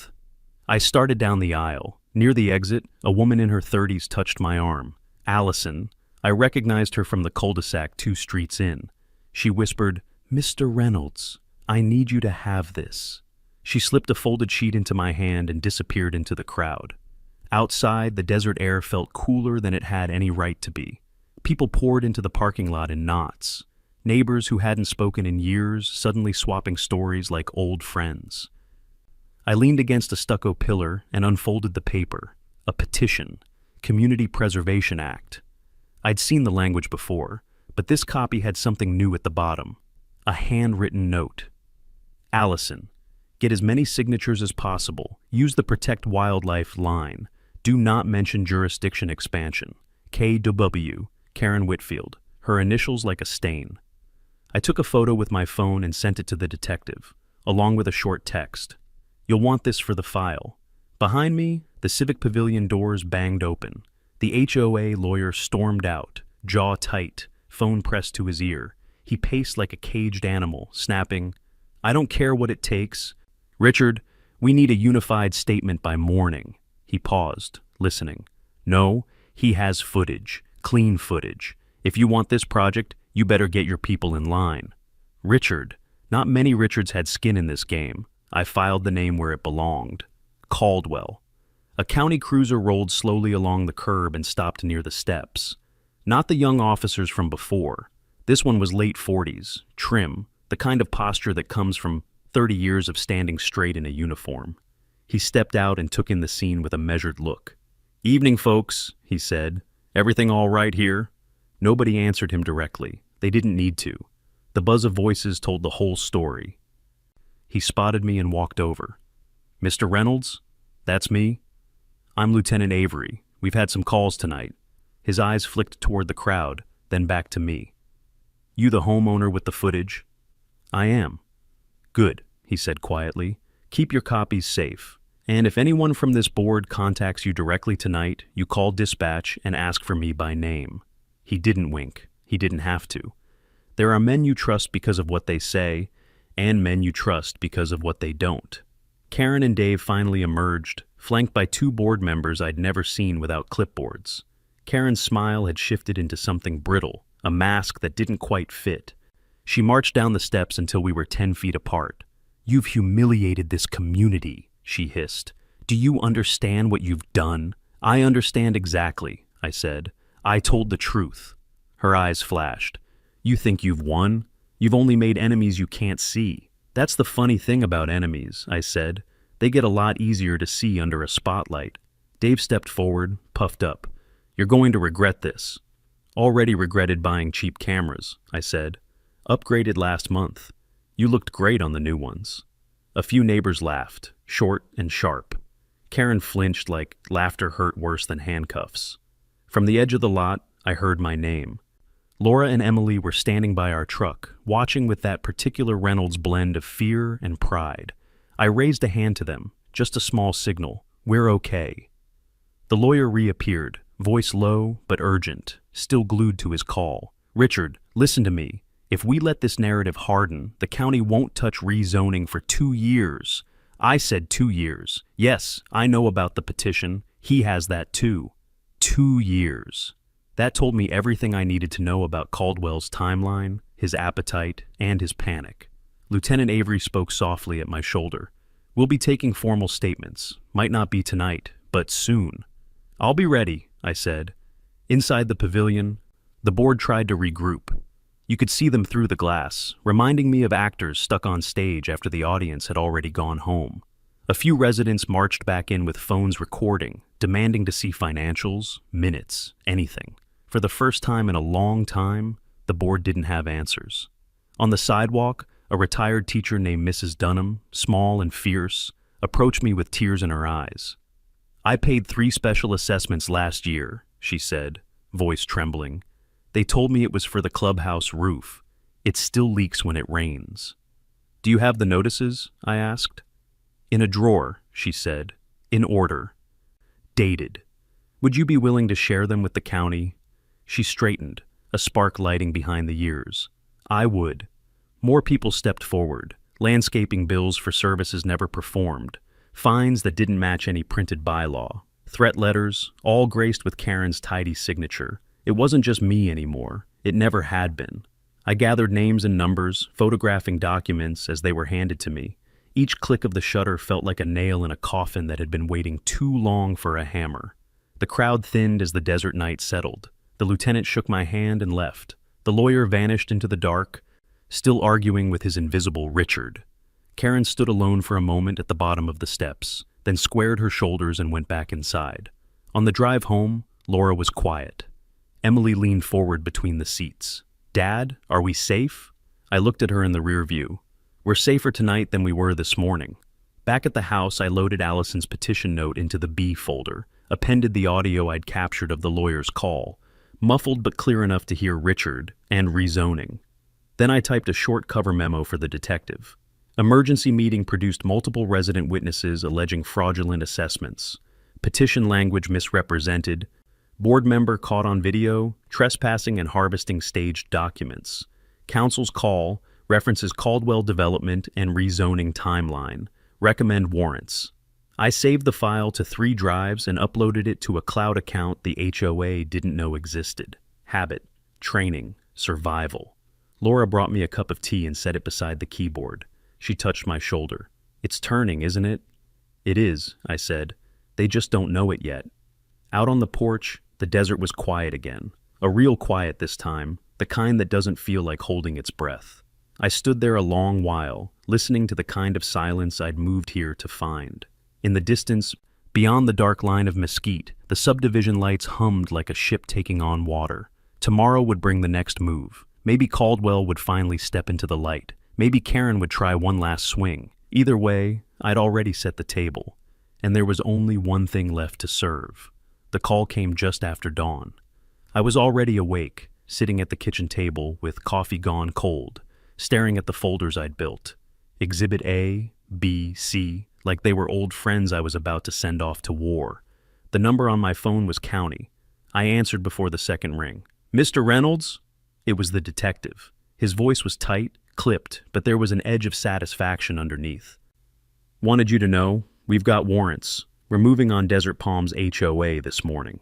I started down the aisle. Near the exit, a woman in her 30s touched my arm. Allison. I recognized her from the cul-de-sac 2 streets in. She whispered, "Mr. Reynolds, I need you to have this." She slipped a folded sheet into my hand and disappeared into the crowd. Outside, the desert air felt cooler than it had any right to be. People poured into the parking lot in knots. Neighbors who hadn't spoken in years suddenly swapping stories like old friends. I leaned against a stucco pillar and unfolded the paper. A petition. Community Preservation Act. I'd seen the language before, but this copy had something new at the bottom. A handwritten note. "Allison, get as many signatures as possible. Use the Protect Wildlife line. Do not mention jurisdiction expansion. KW, Karen Whitfield, her initials like a stain." I took a photo with my phone and sent it to the detective, along with a short text. "You'll want this for the file." Behind me, the Civic Pavilion doors banged open. The HOA lawyer stormed out, jaw tight, phone pressed to his ear. He paced like a caged animal, snapping, "I don't care what it takes. Richard, we need a unified statement by morning." He paused, listening. No, he has footage, clean footage. If you want this project, you better get your people in line. Richard. Not many Richards had skin in this game. I filed the name where it belonged. Caldwell. A county cruiser rolled slowly along the curb and stopped near the steps. Not the young officers from before. This one was late 40s, trim, the kind of posture that comes from 30 years of standing straight in a uniform. He stepped out and took in the scene with a measured look. "Evening, folks," he said. "Everything all right here?" Nobody answered him directly. They didn't need to. The buzz of voices told the whole story. He spotted me and walked over. "Mr. Reynolds? That's me. I'm Lieutenant Avery. We've had some calls tonight." His eyes flicked toward the crowd, then back to me. "You the homeowner with the footage?" "I am." "Good," he said quietly. "Keep your copies safe. And if anyone from this board contacts you directly tonight, you call dispatch and ask for me by name." He didn't wink. He didn't have to. There are men you trust because of what they say, and men you trust because of what they don't. Karen and Dave finally emerged, flanked by two board members I'd never seen without clipboards. Karen's smile had shifted into something brittle, a mask that didn't quite fit. She marched down the steps until we were 10 feet apart. "You've humiliated this community," she hissed. "Do you understand what you've done?" "I understand exactly," I said. "I told the truth." Her eyes flashed. "You think you've won? You've only made enemies you can't see." "That's the funny thing about enemies," I said. "They get a lot easier to see under a spotlight." Dave stepped forward, puffed up. "You're going to regret this." "Already regretted buying cheap cameras," I said. "Upgraded last month. You looked great on the new ones." A few neighbors laughed, short and sharp. Karen flinched like laughter hurt worse than handcuffs. From the edge of the lot, I heard my name. Laura and Emily were standing by our truck, watching with that particular Reynolds blend of fear and pride. I raised a hand to them, just a small signal. "We're okay." The lawyer reappeared, voice low but urgent, still glued to his call. "Richard, listen to me. If we let this narrative harden, the county won't touch rezoning for 2 years. I said 2 years. Yes, I know about the petition. He has that too. 2 years. That told me everything I needed to know about Caldwell's timeline, his appetite, and his panic. Lieutenant Avery spoke softly at my shoulder. "We'll be taking formal statements. Might not be tonight, but soon." "I'll be ready," I said. Inside the pavilion, the board tried to regroup. You could see them through the glass, reminding me of actors stuck on stage after the audience had already gone home. A few residents marched back in with phones recording, demanding to see financials, minutes, anything. For the first time in a long time, the board didn't have answers. On the sidewalk, a retired teacher named Mrs. Dunham, small and fierce, approached me with tears in her eyes. "I paid 3 special assessments last year," she said, voice trembling. "They told me it was for the clubhouse roof. It still leaks when it rains." "Do you have the notices?" I asked. "In a drawer," she said, "in order. Dated. Would you be willing to share them with the county?" She straightened, a spark lighting behind the ears. "I would." More people stepped forward, landscaping bills for services never performed, fines that didn't match any printed bylaw, threat letters, all graced with Karen's tidy signature. It wasn't just me anymore. It never had been. I gathered names and numbers, photographing documents as they were handed to me. Each click of the shutter felt like a nail in a coffin that had been waiting too long for a hammer. The crowd thinned as the desert night settled. The lieutenant shook my hand and left. The lawyer vanished into the dark, still arguing with his invisible Richard. Karen stood alone for a moment at the bottom of the steps, then squared her shoulders and went back inside. On the drive home, Laura was quiet. Emily leaned forward between the seats. "Dad, are we safe?" I looked at her in the rear view. "We're safer tonight than we were this morning." Back at the house, I loaded Allison's petition note into the B folder, appended the audio I'd captured of the lawyer's call, muffled but clear enough to hear Richard, and rezoning. Then I typed a short cover memo for the detective. Emergency meeting produced multiple resident witnesses alleging fraudulent assessments. Petition language misrepresented. Board member caught on video, trespassing and harvesting staged documents. Council's call references Caldwell development and rezoning timeline. Recommend warrants. I saved the file to 3 drives and uploaded it to a cloud account the HOA didn't know existed. Habit, training, survival. Laura brought me a cup of tea and set it beside the keyboard. She touched my shoulder. "It's turning, isn't it?" "It is," I said. "They just don't know it yet." Out on the porch, the desert was quiet again. A real quiet this time, the kind that doesn't feel like holding its breath. I stood there a long while, listening to the kind of silence I'd moved here to find. In the distance, beyond the dark line of mesquite, the subdivision lights hummed like a ship taking on water. Tomorrow would bring the next move. Maybe Caldwell would finally step into the light. Maybe Karen would try one last swing. Either way, I'd already set the table. And there was only one thing left to serve. The call came just after dawn. I was already awake, sitting at the kitchen table with coffee gone cold, staring at the folders I'd built. Exhibit A, B, C, like they were old friends I was about to send off to war. The number on my phone was county. I answered before the second ring. "Mr. Reynolds?" It was the detective. His voice was tight, clipped, but there was an edge of satisfaction underneath. "Wanted you to know, we've got warrants. We're moving on Desert Palms HOA this morning."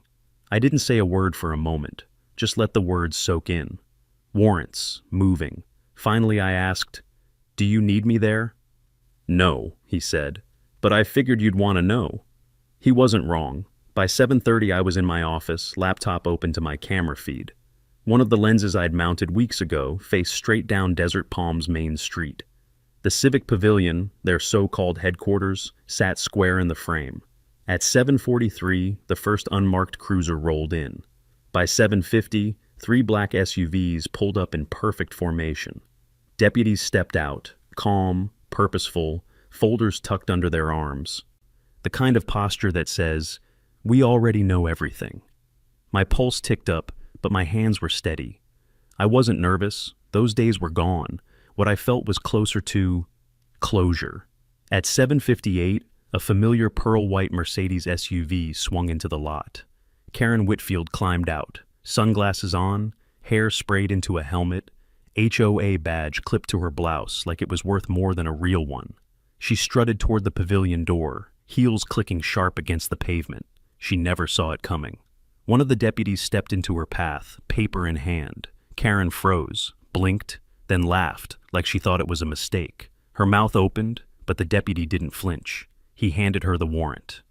I didn't say a word for a moment, just let the words soak in. Warrants, moving. Finally I asked, "Do you need me there?" "No," he said, "but I figured you'd want to know." He wasn't wrong. By 7:30 I was in my office, laptop open to my camera feed. One of the lenses I'd mounted weeks ago faced straight down Desert Palms Main Street. The Civic Pavilion, their so-called headquarters, sat square in the frame. At 7:43, the first unmarked cruiser rolled in. By 7:50, 3 black SUVs pulled up in perfect formation. Deputies stepped out, calm, purposeful, folders tucked under their arms. The kind of posture that says, "We already know everything." My pulse ticked up, but my hands were steady. I wasn't nervous. Those days were gone. What I felt was closer to closure. At 7:58, a familiar pearl-white Mercedes SUV swung into the lot. Karen Whitfield climbed out, sunglasses on, hair sprayed into a helmet, HOA badge clipped to her blouse like it was worth more than a real one. She strutted toward the pavilion door, heels clicking sharp against the pavement. She never saw it coming. One of the deputies stepped into her path, paper in hand. Karen froze, blinked, then laughed like she thought it was a mistake. Her mouth opened, but the deputy didn't flinch. He handed her the warrant.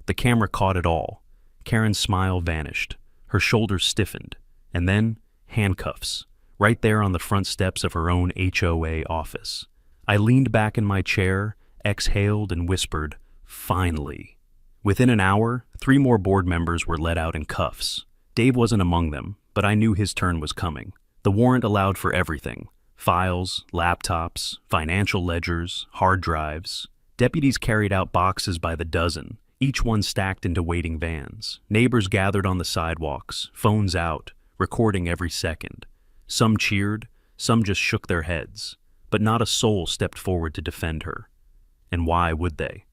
The camera caught it all. Karen's smile vanished. Her shoulders stiffened. And then, handcuffs. Right there on the front steps of her own HOA office. I leaned back in my chair, exhaled, and whispered, "Finally." Within an hour, 3 more board members were let out in cuffs. Dave wasn't among them, but I knew his turn was coming. The warrant allowed for everything. Files, laptops, financial ledgers, hard drives. Deputies carried out boxes by the dozen, each one stacked into waiting vans. Neighbors gathered on the sidewalks, phones out, recording every second. Some cheered, some just shook their heads, but not a soul stepped forward to defend her. And why would they?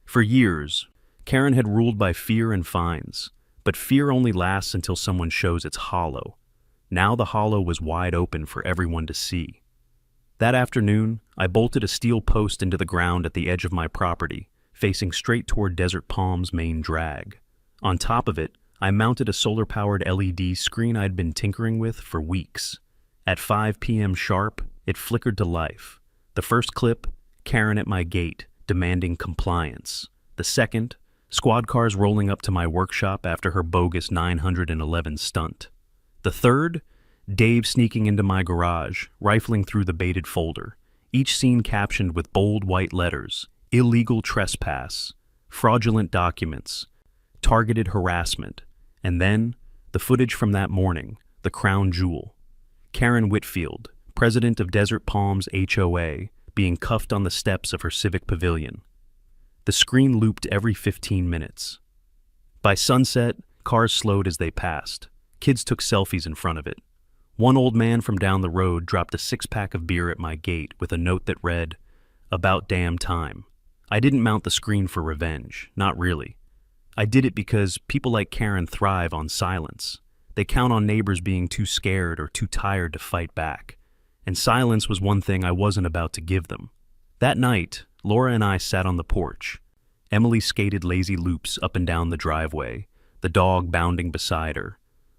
For years, Karen had ruled by fear and fines, but fear only lasts until someone shows it's hollow. Now the hollow was wide open for everyone to see. That afternoon, I bolted a steel post into the ground at the edge of my property, facing straight toward Desert Palms' main drag. On top of it, I mounted a solar-powered LED screen I'd been tinkering with for weeks. At 5 p.m. sharp, it flickered to life. The first clip, Karen at my gate, demanding compliance. The second, squad cars rolling up to my workshop after her bogus 911 stunt. The third, Dave sneaking into my garage, rifling through the baited folder, each scene captioned with bold white letters: illegal trespass, fraudulent documents, targeted harassment, and then, the footage from that morning, the crown jewel. Karen Whitfield, president of Desert Palms HOA, being cuffed on the steps of her Civic Pavilion. The screen looped every 15 minutes. By sunset, cars slowed as they passed. Kids took selfies in front of it. One old man from down the road dropped a 6-pack of beer at my gate with a note that read, "About damn time." I didn't mount the screen for revenge, not really. I did it because people like Karen thrive on silence. They count on neighbors being too scared or too tired to fight back. And silence was one thing I wasn't about to give them. That night, Laura and I sat on the porch. Emily skated lazy loops up and down the driveway, the dog bounding beside her.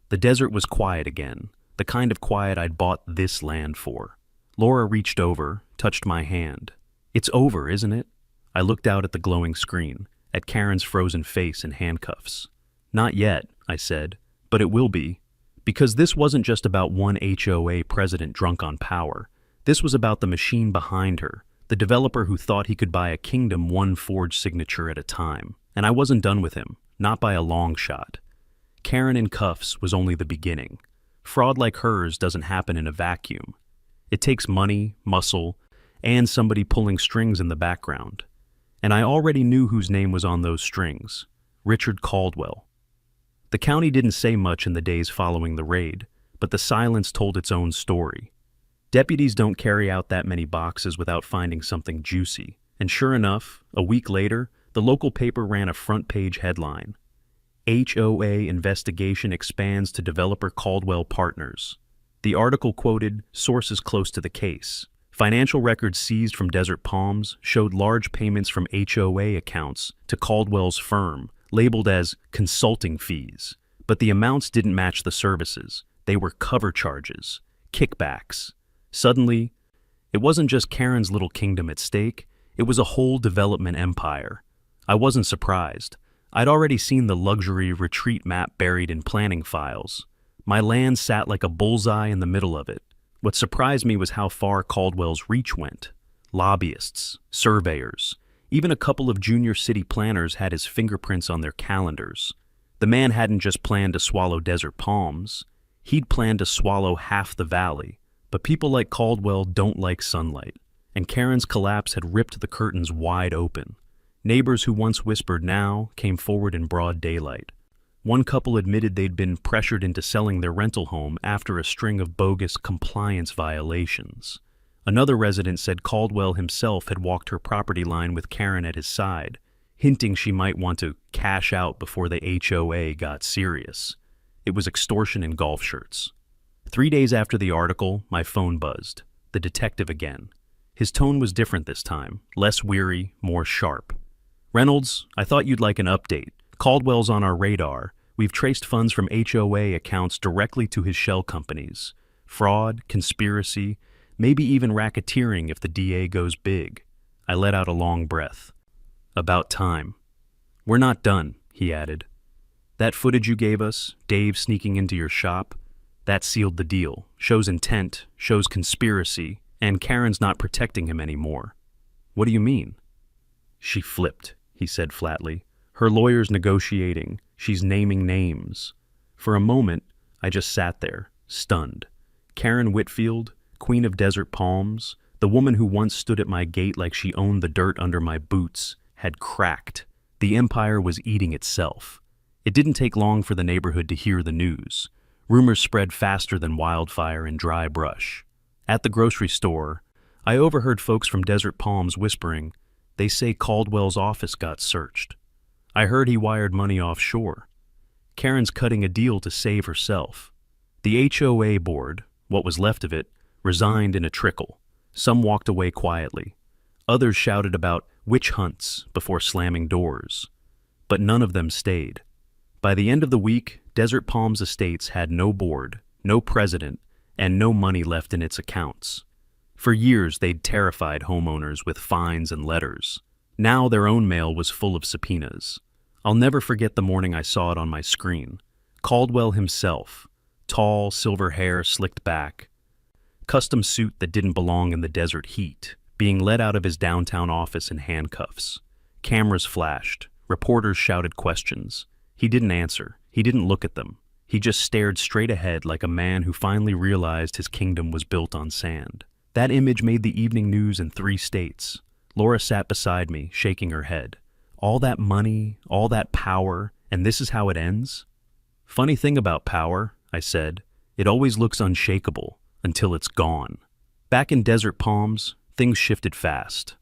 The desert was quiet again, the kind of quiet I'd bought this land for. Laura reached over, touched my hand. "It's over, isn't it?" I looked out at the glowing screen, at Karen's frozen face in handcuffs. "Not yet," I said, "but it will be." Because this wasn't just about one HOA president drunk on power. This was about the machine behind her, the developer who thought he could buy a kingdom one forged signature at a time. And I wasn't done with him, not by a long shot. Karen in cuffs was only the beginning. Fraud like hers doesn't happen in a vacuum. It takes money, muscle, and somebody pulling strings in the background. And I already knew whose name was on those strings: Richard Caldwell. The county didn't say much in the days following the raid, but the silence told its own story. Deputies don't carry out that many boxes without finding something juicy. And sure enough, a week later, the local paper ran a front-page headline: HOA investigation expands to developer Caldwell Partners. The article quoted sources close to the case. Financial records seized from Desert Palms showed large payments from HOA accounts to Caldwell's firm, labeled as consulting fees. But the amounts didn't match the services. They were cover charges, kickbacks. Suddenly, it wasn't just Karen's little kingdom at stake, it was a whole development empire. I wasn't surprised. I'd already seen the luxury retreat map buried in planning files. My land sat like a bullseye in the middle of it. What surprised me was how far Caldwell's reach went. Lobbyists, surveyors, even a couple of junior city planners had his fingerprints on their calendars. The man hadn't just planned to swallow Desert Palms. He'd planned to swallow half the valley. But people like Caldwell don't like sunlight, and Karen's collapse had ripped the curtains wide open. Neighbors who once whispered now came forward in broad daylight. One couple admitted they'd been pressured into selling their rental home after a string of bogus compliance violations. Another resident said Caldwell himself had walked her property line with Karen at his side, hinting she might want to cash out before the HOA got serious. It was extortion in golf shirts. 3 days after the article, my phone buzzed. The detective again. His tone was different this time, less weary, more sharp. "Reynolds, I thought you'd like an update. Caldwell's on our radar. We've traced funds from HOA accounts directly to his shell companies. Fraud, conspiracy, maybe even racketeering if the DA goes big." I let out a long breath. "About time." "We're not done," he added. "That footage you gave us, Dave sneaking into your shop, that sealed the deal. Shows intent, shows conspiracy, and Karen's not protecting him anymore." "What do you mean?" "She flipped," he said flatly. "Her lawyer's negotiating. She's naming names." For a moment, I just sat there, stunned. Karen Whitfield, Queen of Desert Palms, the woman who once stood at my gate like she owned the dirt under my boots, had cracked. The empire was eating itself. It didn't take long for the neighborhood to hear the news. Rumors spread faster than wildfire in dry brush. At the grocery store, I overheard folks from Desert Palms whispering, "They say Caldwell's office got searched." I heard he wired money offshore. Karen's cutting a deal to save herself. The HOA board, what was left of it, resigned in a trickle. Some walked away quietly. Others shouted about witch hunts before slamming doors. But none of them stayed. By the end of the week, Desert Palms Estates had no board, no president, and no money left in its accounts. For years, they'd terrified homeowners with fines and letters. Now their own mail was full of subpoenas. I'll never forget the morning I saw it on my screen. Caldwell himself, tall, silver hair slicked back, custom suit that didn't belong in the desert heat, being led out of his downtown office in handcuffs. Cameras flashed. Reporters shouted questions. He didn't answer. He didn't look at them. He just stared straight ahead like a man who finally realized his kingdom was built on sand. That image made the evening news in 3 states. Laura sat beside me, shaking her head. All that money, all that power, and this is how it ends? "Funny thing about power," I said. "It always looks unshakable until it's gone." Back in Desert Palms, things shifted fast.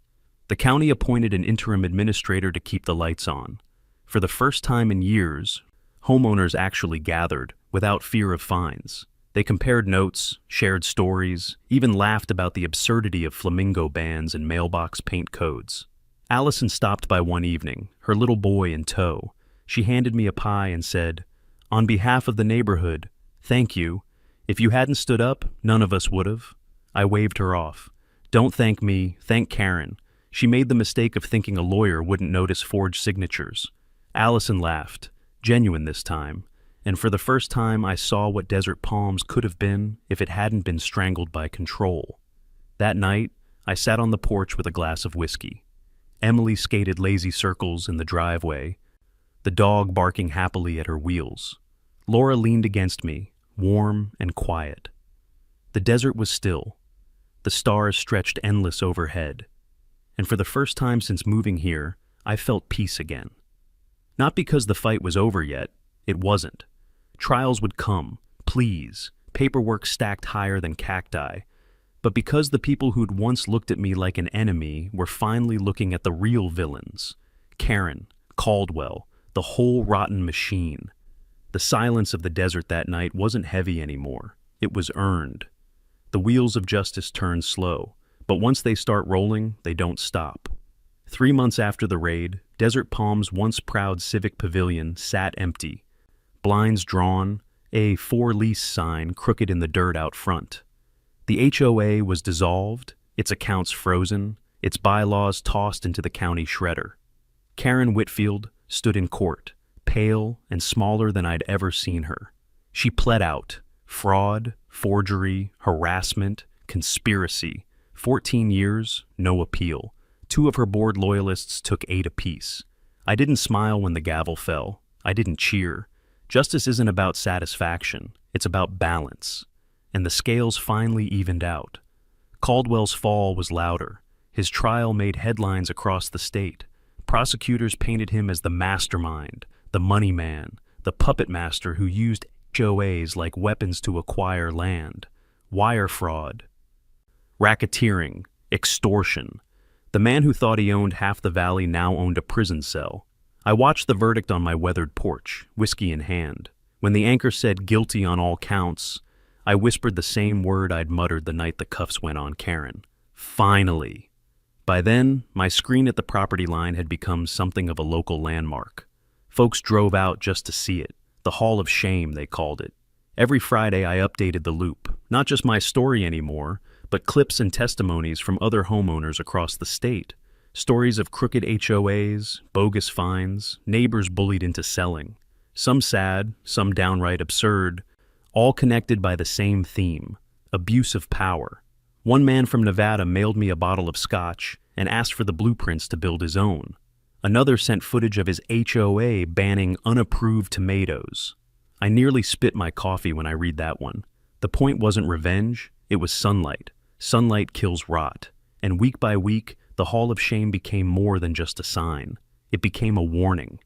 The county appointed an interim administrator to keep the lights on. For the first time in years, homeowners actually gathered, without fear of fines. They compared notes, shared stories, even laughed about the absurdity of flamingo bans and mailbox paint codes. Allison stopped by one evening, her little boy in tow. She handed me a pie and said, "On behalf of the neighborhood, thank you. If you hadn't stood up, none of us would have." I waved her off. "Don't thank me, thank Karen. She made the mistake of thinking a lawyer wouldn't notice forged signatures." Allison laughed, genuine this time, and for the first time I saw what Desert Palms could have been if it hadn't been strangled by control. That night, I sat on the porch with a glass of whiskey. Emily skated lazy circles in the driveway, the dog barking happily at her wheels. Laura leaned against me, warm and quiet. The desert was still. The stars stretched endless overhead. And for the first time since moving here, I felt peace again. Not because the fight was over yet, it wasn't. Trials would come, pleas, paperwork stacked higher than cacti, but because the people who'd once looked at me like an enemy were finally looking at the real villains. Karen, Caldwell, the whole rotten machine. The silence of the desert that night wasn't heavy anymore. It was earned. The wheels of justice turn slow, but once they start rolling, they don't stop. 3 months after the raid, Desert Palms' once proud civic pavilion sat empty. Blinds drawn, a for lease sign crooked in the dirt out front. The HOA was dissolved, its accounts frozen, its bylaws tossed into the county shredder. Karen Whitfield stood in court, pale and smaller than I'd ever seen her. She pled out, fraud, forgery, harassment, conspiracy. 14 years, no appeal. 2 of her board loyalists took 8 apiece. I didn't smile when the gavel fell. I didn't cheer. Justice isn't about satisfaction, it's about balance. And the scales finally evened out. Caldwell's fall was louder. His trial made headlines across the state. Prosecutors painted him as the mastermind, the money man, the puppet master who used HOAs like weapons to acquire land. Wire fraud, racketeering, extortion. The man who thought he owned half the valley now owned a prison cell. I watched the verdict on my weathered porch, whiskey in hand. When the anchor said guilty on all counts, I whispered the same word I'd muttered the night the cuffs went on Karen. Finally. By then, my screen at the property line had become something of a local landmark. Folks drove out just to see it. The Hall of Shame, they called it. Every Friday I updated the loop. Not just my story anymore, but clips and testimonies from other homeowners across the state. Stories of crooked HOAs, bogus fines, neighbors bullied into selling. Some sad, some downright absurd, all connected by the same theme: abuse of power. One man from Nevada mailed me a bottle of scotch and asked for the blueprints to build his own. Another sent footage of his HOA banning unapproved tomatoes. I nearly spit my coffee when I read that one. The point wasn't revenge, it was sunlight. Sunlight kills rot. And week by week, the Hall of Shame became more than just a sign. It became a warning.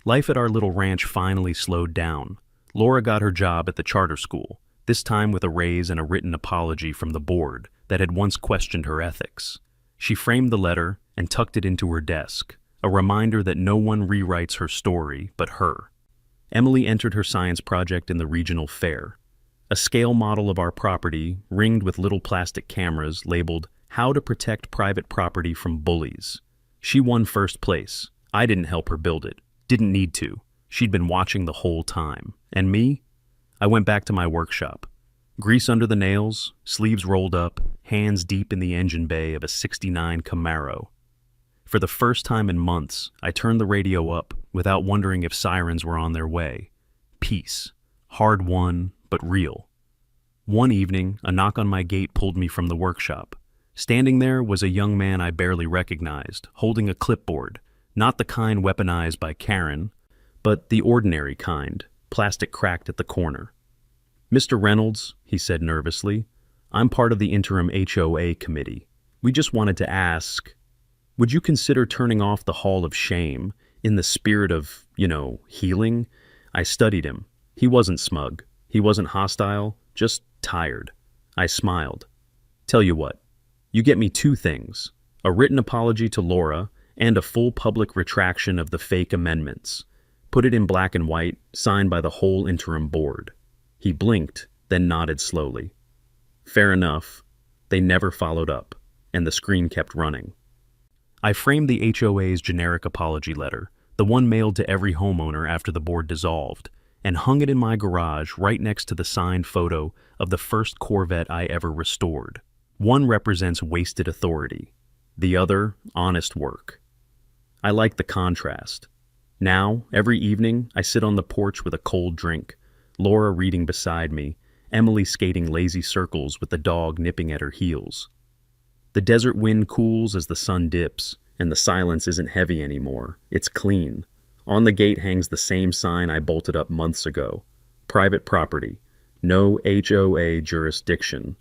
Life at our little ranch finally slowed down. Laura got her job at the charter school, this time with a raise and a written apology from the board that had once questioned her ethics. She framed the letter and tucked it into her desk, a reminder that no one rewrites her story but her. Emily entered her science project in the regional fair. A scale model of our property, ringed with little plastic cameras labeled "How to Protect Private Property from Bullies." She won first place. I didn't help her build it. Didn't need to. She'd been watching the whole time. And me? I went back to my workshop. Grease under the nails, sleeves rolled up, hands deep in the engine bay of a '69 Camaro. For the first time in months, I turned the radio up without wondering if sirens were on their way. Peace. Hard-won, but real. One evening, a knock on my gate pulled me from the workshop. Standing there was a young man I barely recognized, holding a clipboard, not the kind weaponized by Karen, but the ordinary kind, plastic cracked at the corner. "Mr. Reynolds," he said nervously, "I'm part of the interim HOA committee. We just wanted to ask, would you consider turning off the Hall of Shame in the spirit of, healing?" I studied him. He wasn't smug. He wasn't hostile, just tired. I smiled. "Tell you what, you get me 2 things, a written apology to Laura and a full public retraction of the fake amendments. Put it in black and white, signed by the whole interim board." He blinked, then nodded slowly. Fair enough. They never followed up, and the screen kept running. I framed the HOA's generic apology letter, the one mailed to every homeowner after the board dissolved, and hung it in my garage right next to the signed photo of the first Corvette I ever restored. One represents wasted authority, the other, honest work. I like the contrast. Now, every evening, I sit on the porch with a cold drink, Laura reading beside me, Emily skating lazy circles with the dog nipping at her heels. The desert wind cools as the sun dips, and the silence isn't heavy anymore. It's clean. On the gate hangs the same sign I bolted up months ago. Private property. No HOA jurisdiction.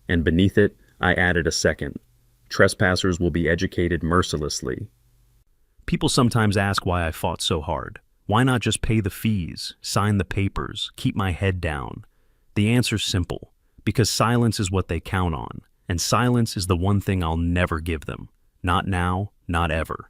And beneath it, I added a second. Trespassers will be educated mercilessly. People sometimes ask why I fought so hard. Why not just pay the fees, sign the papers, keep my head down? The answer's simple. Because silence is what they count on. And silence is the one thing I'll never give them. Not now, not ever.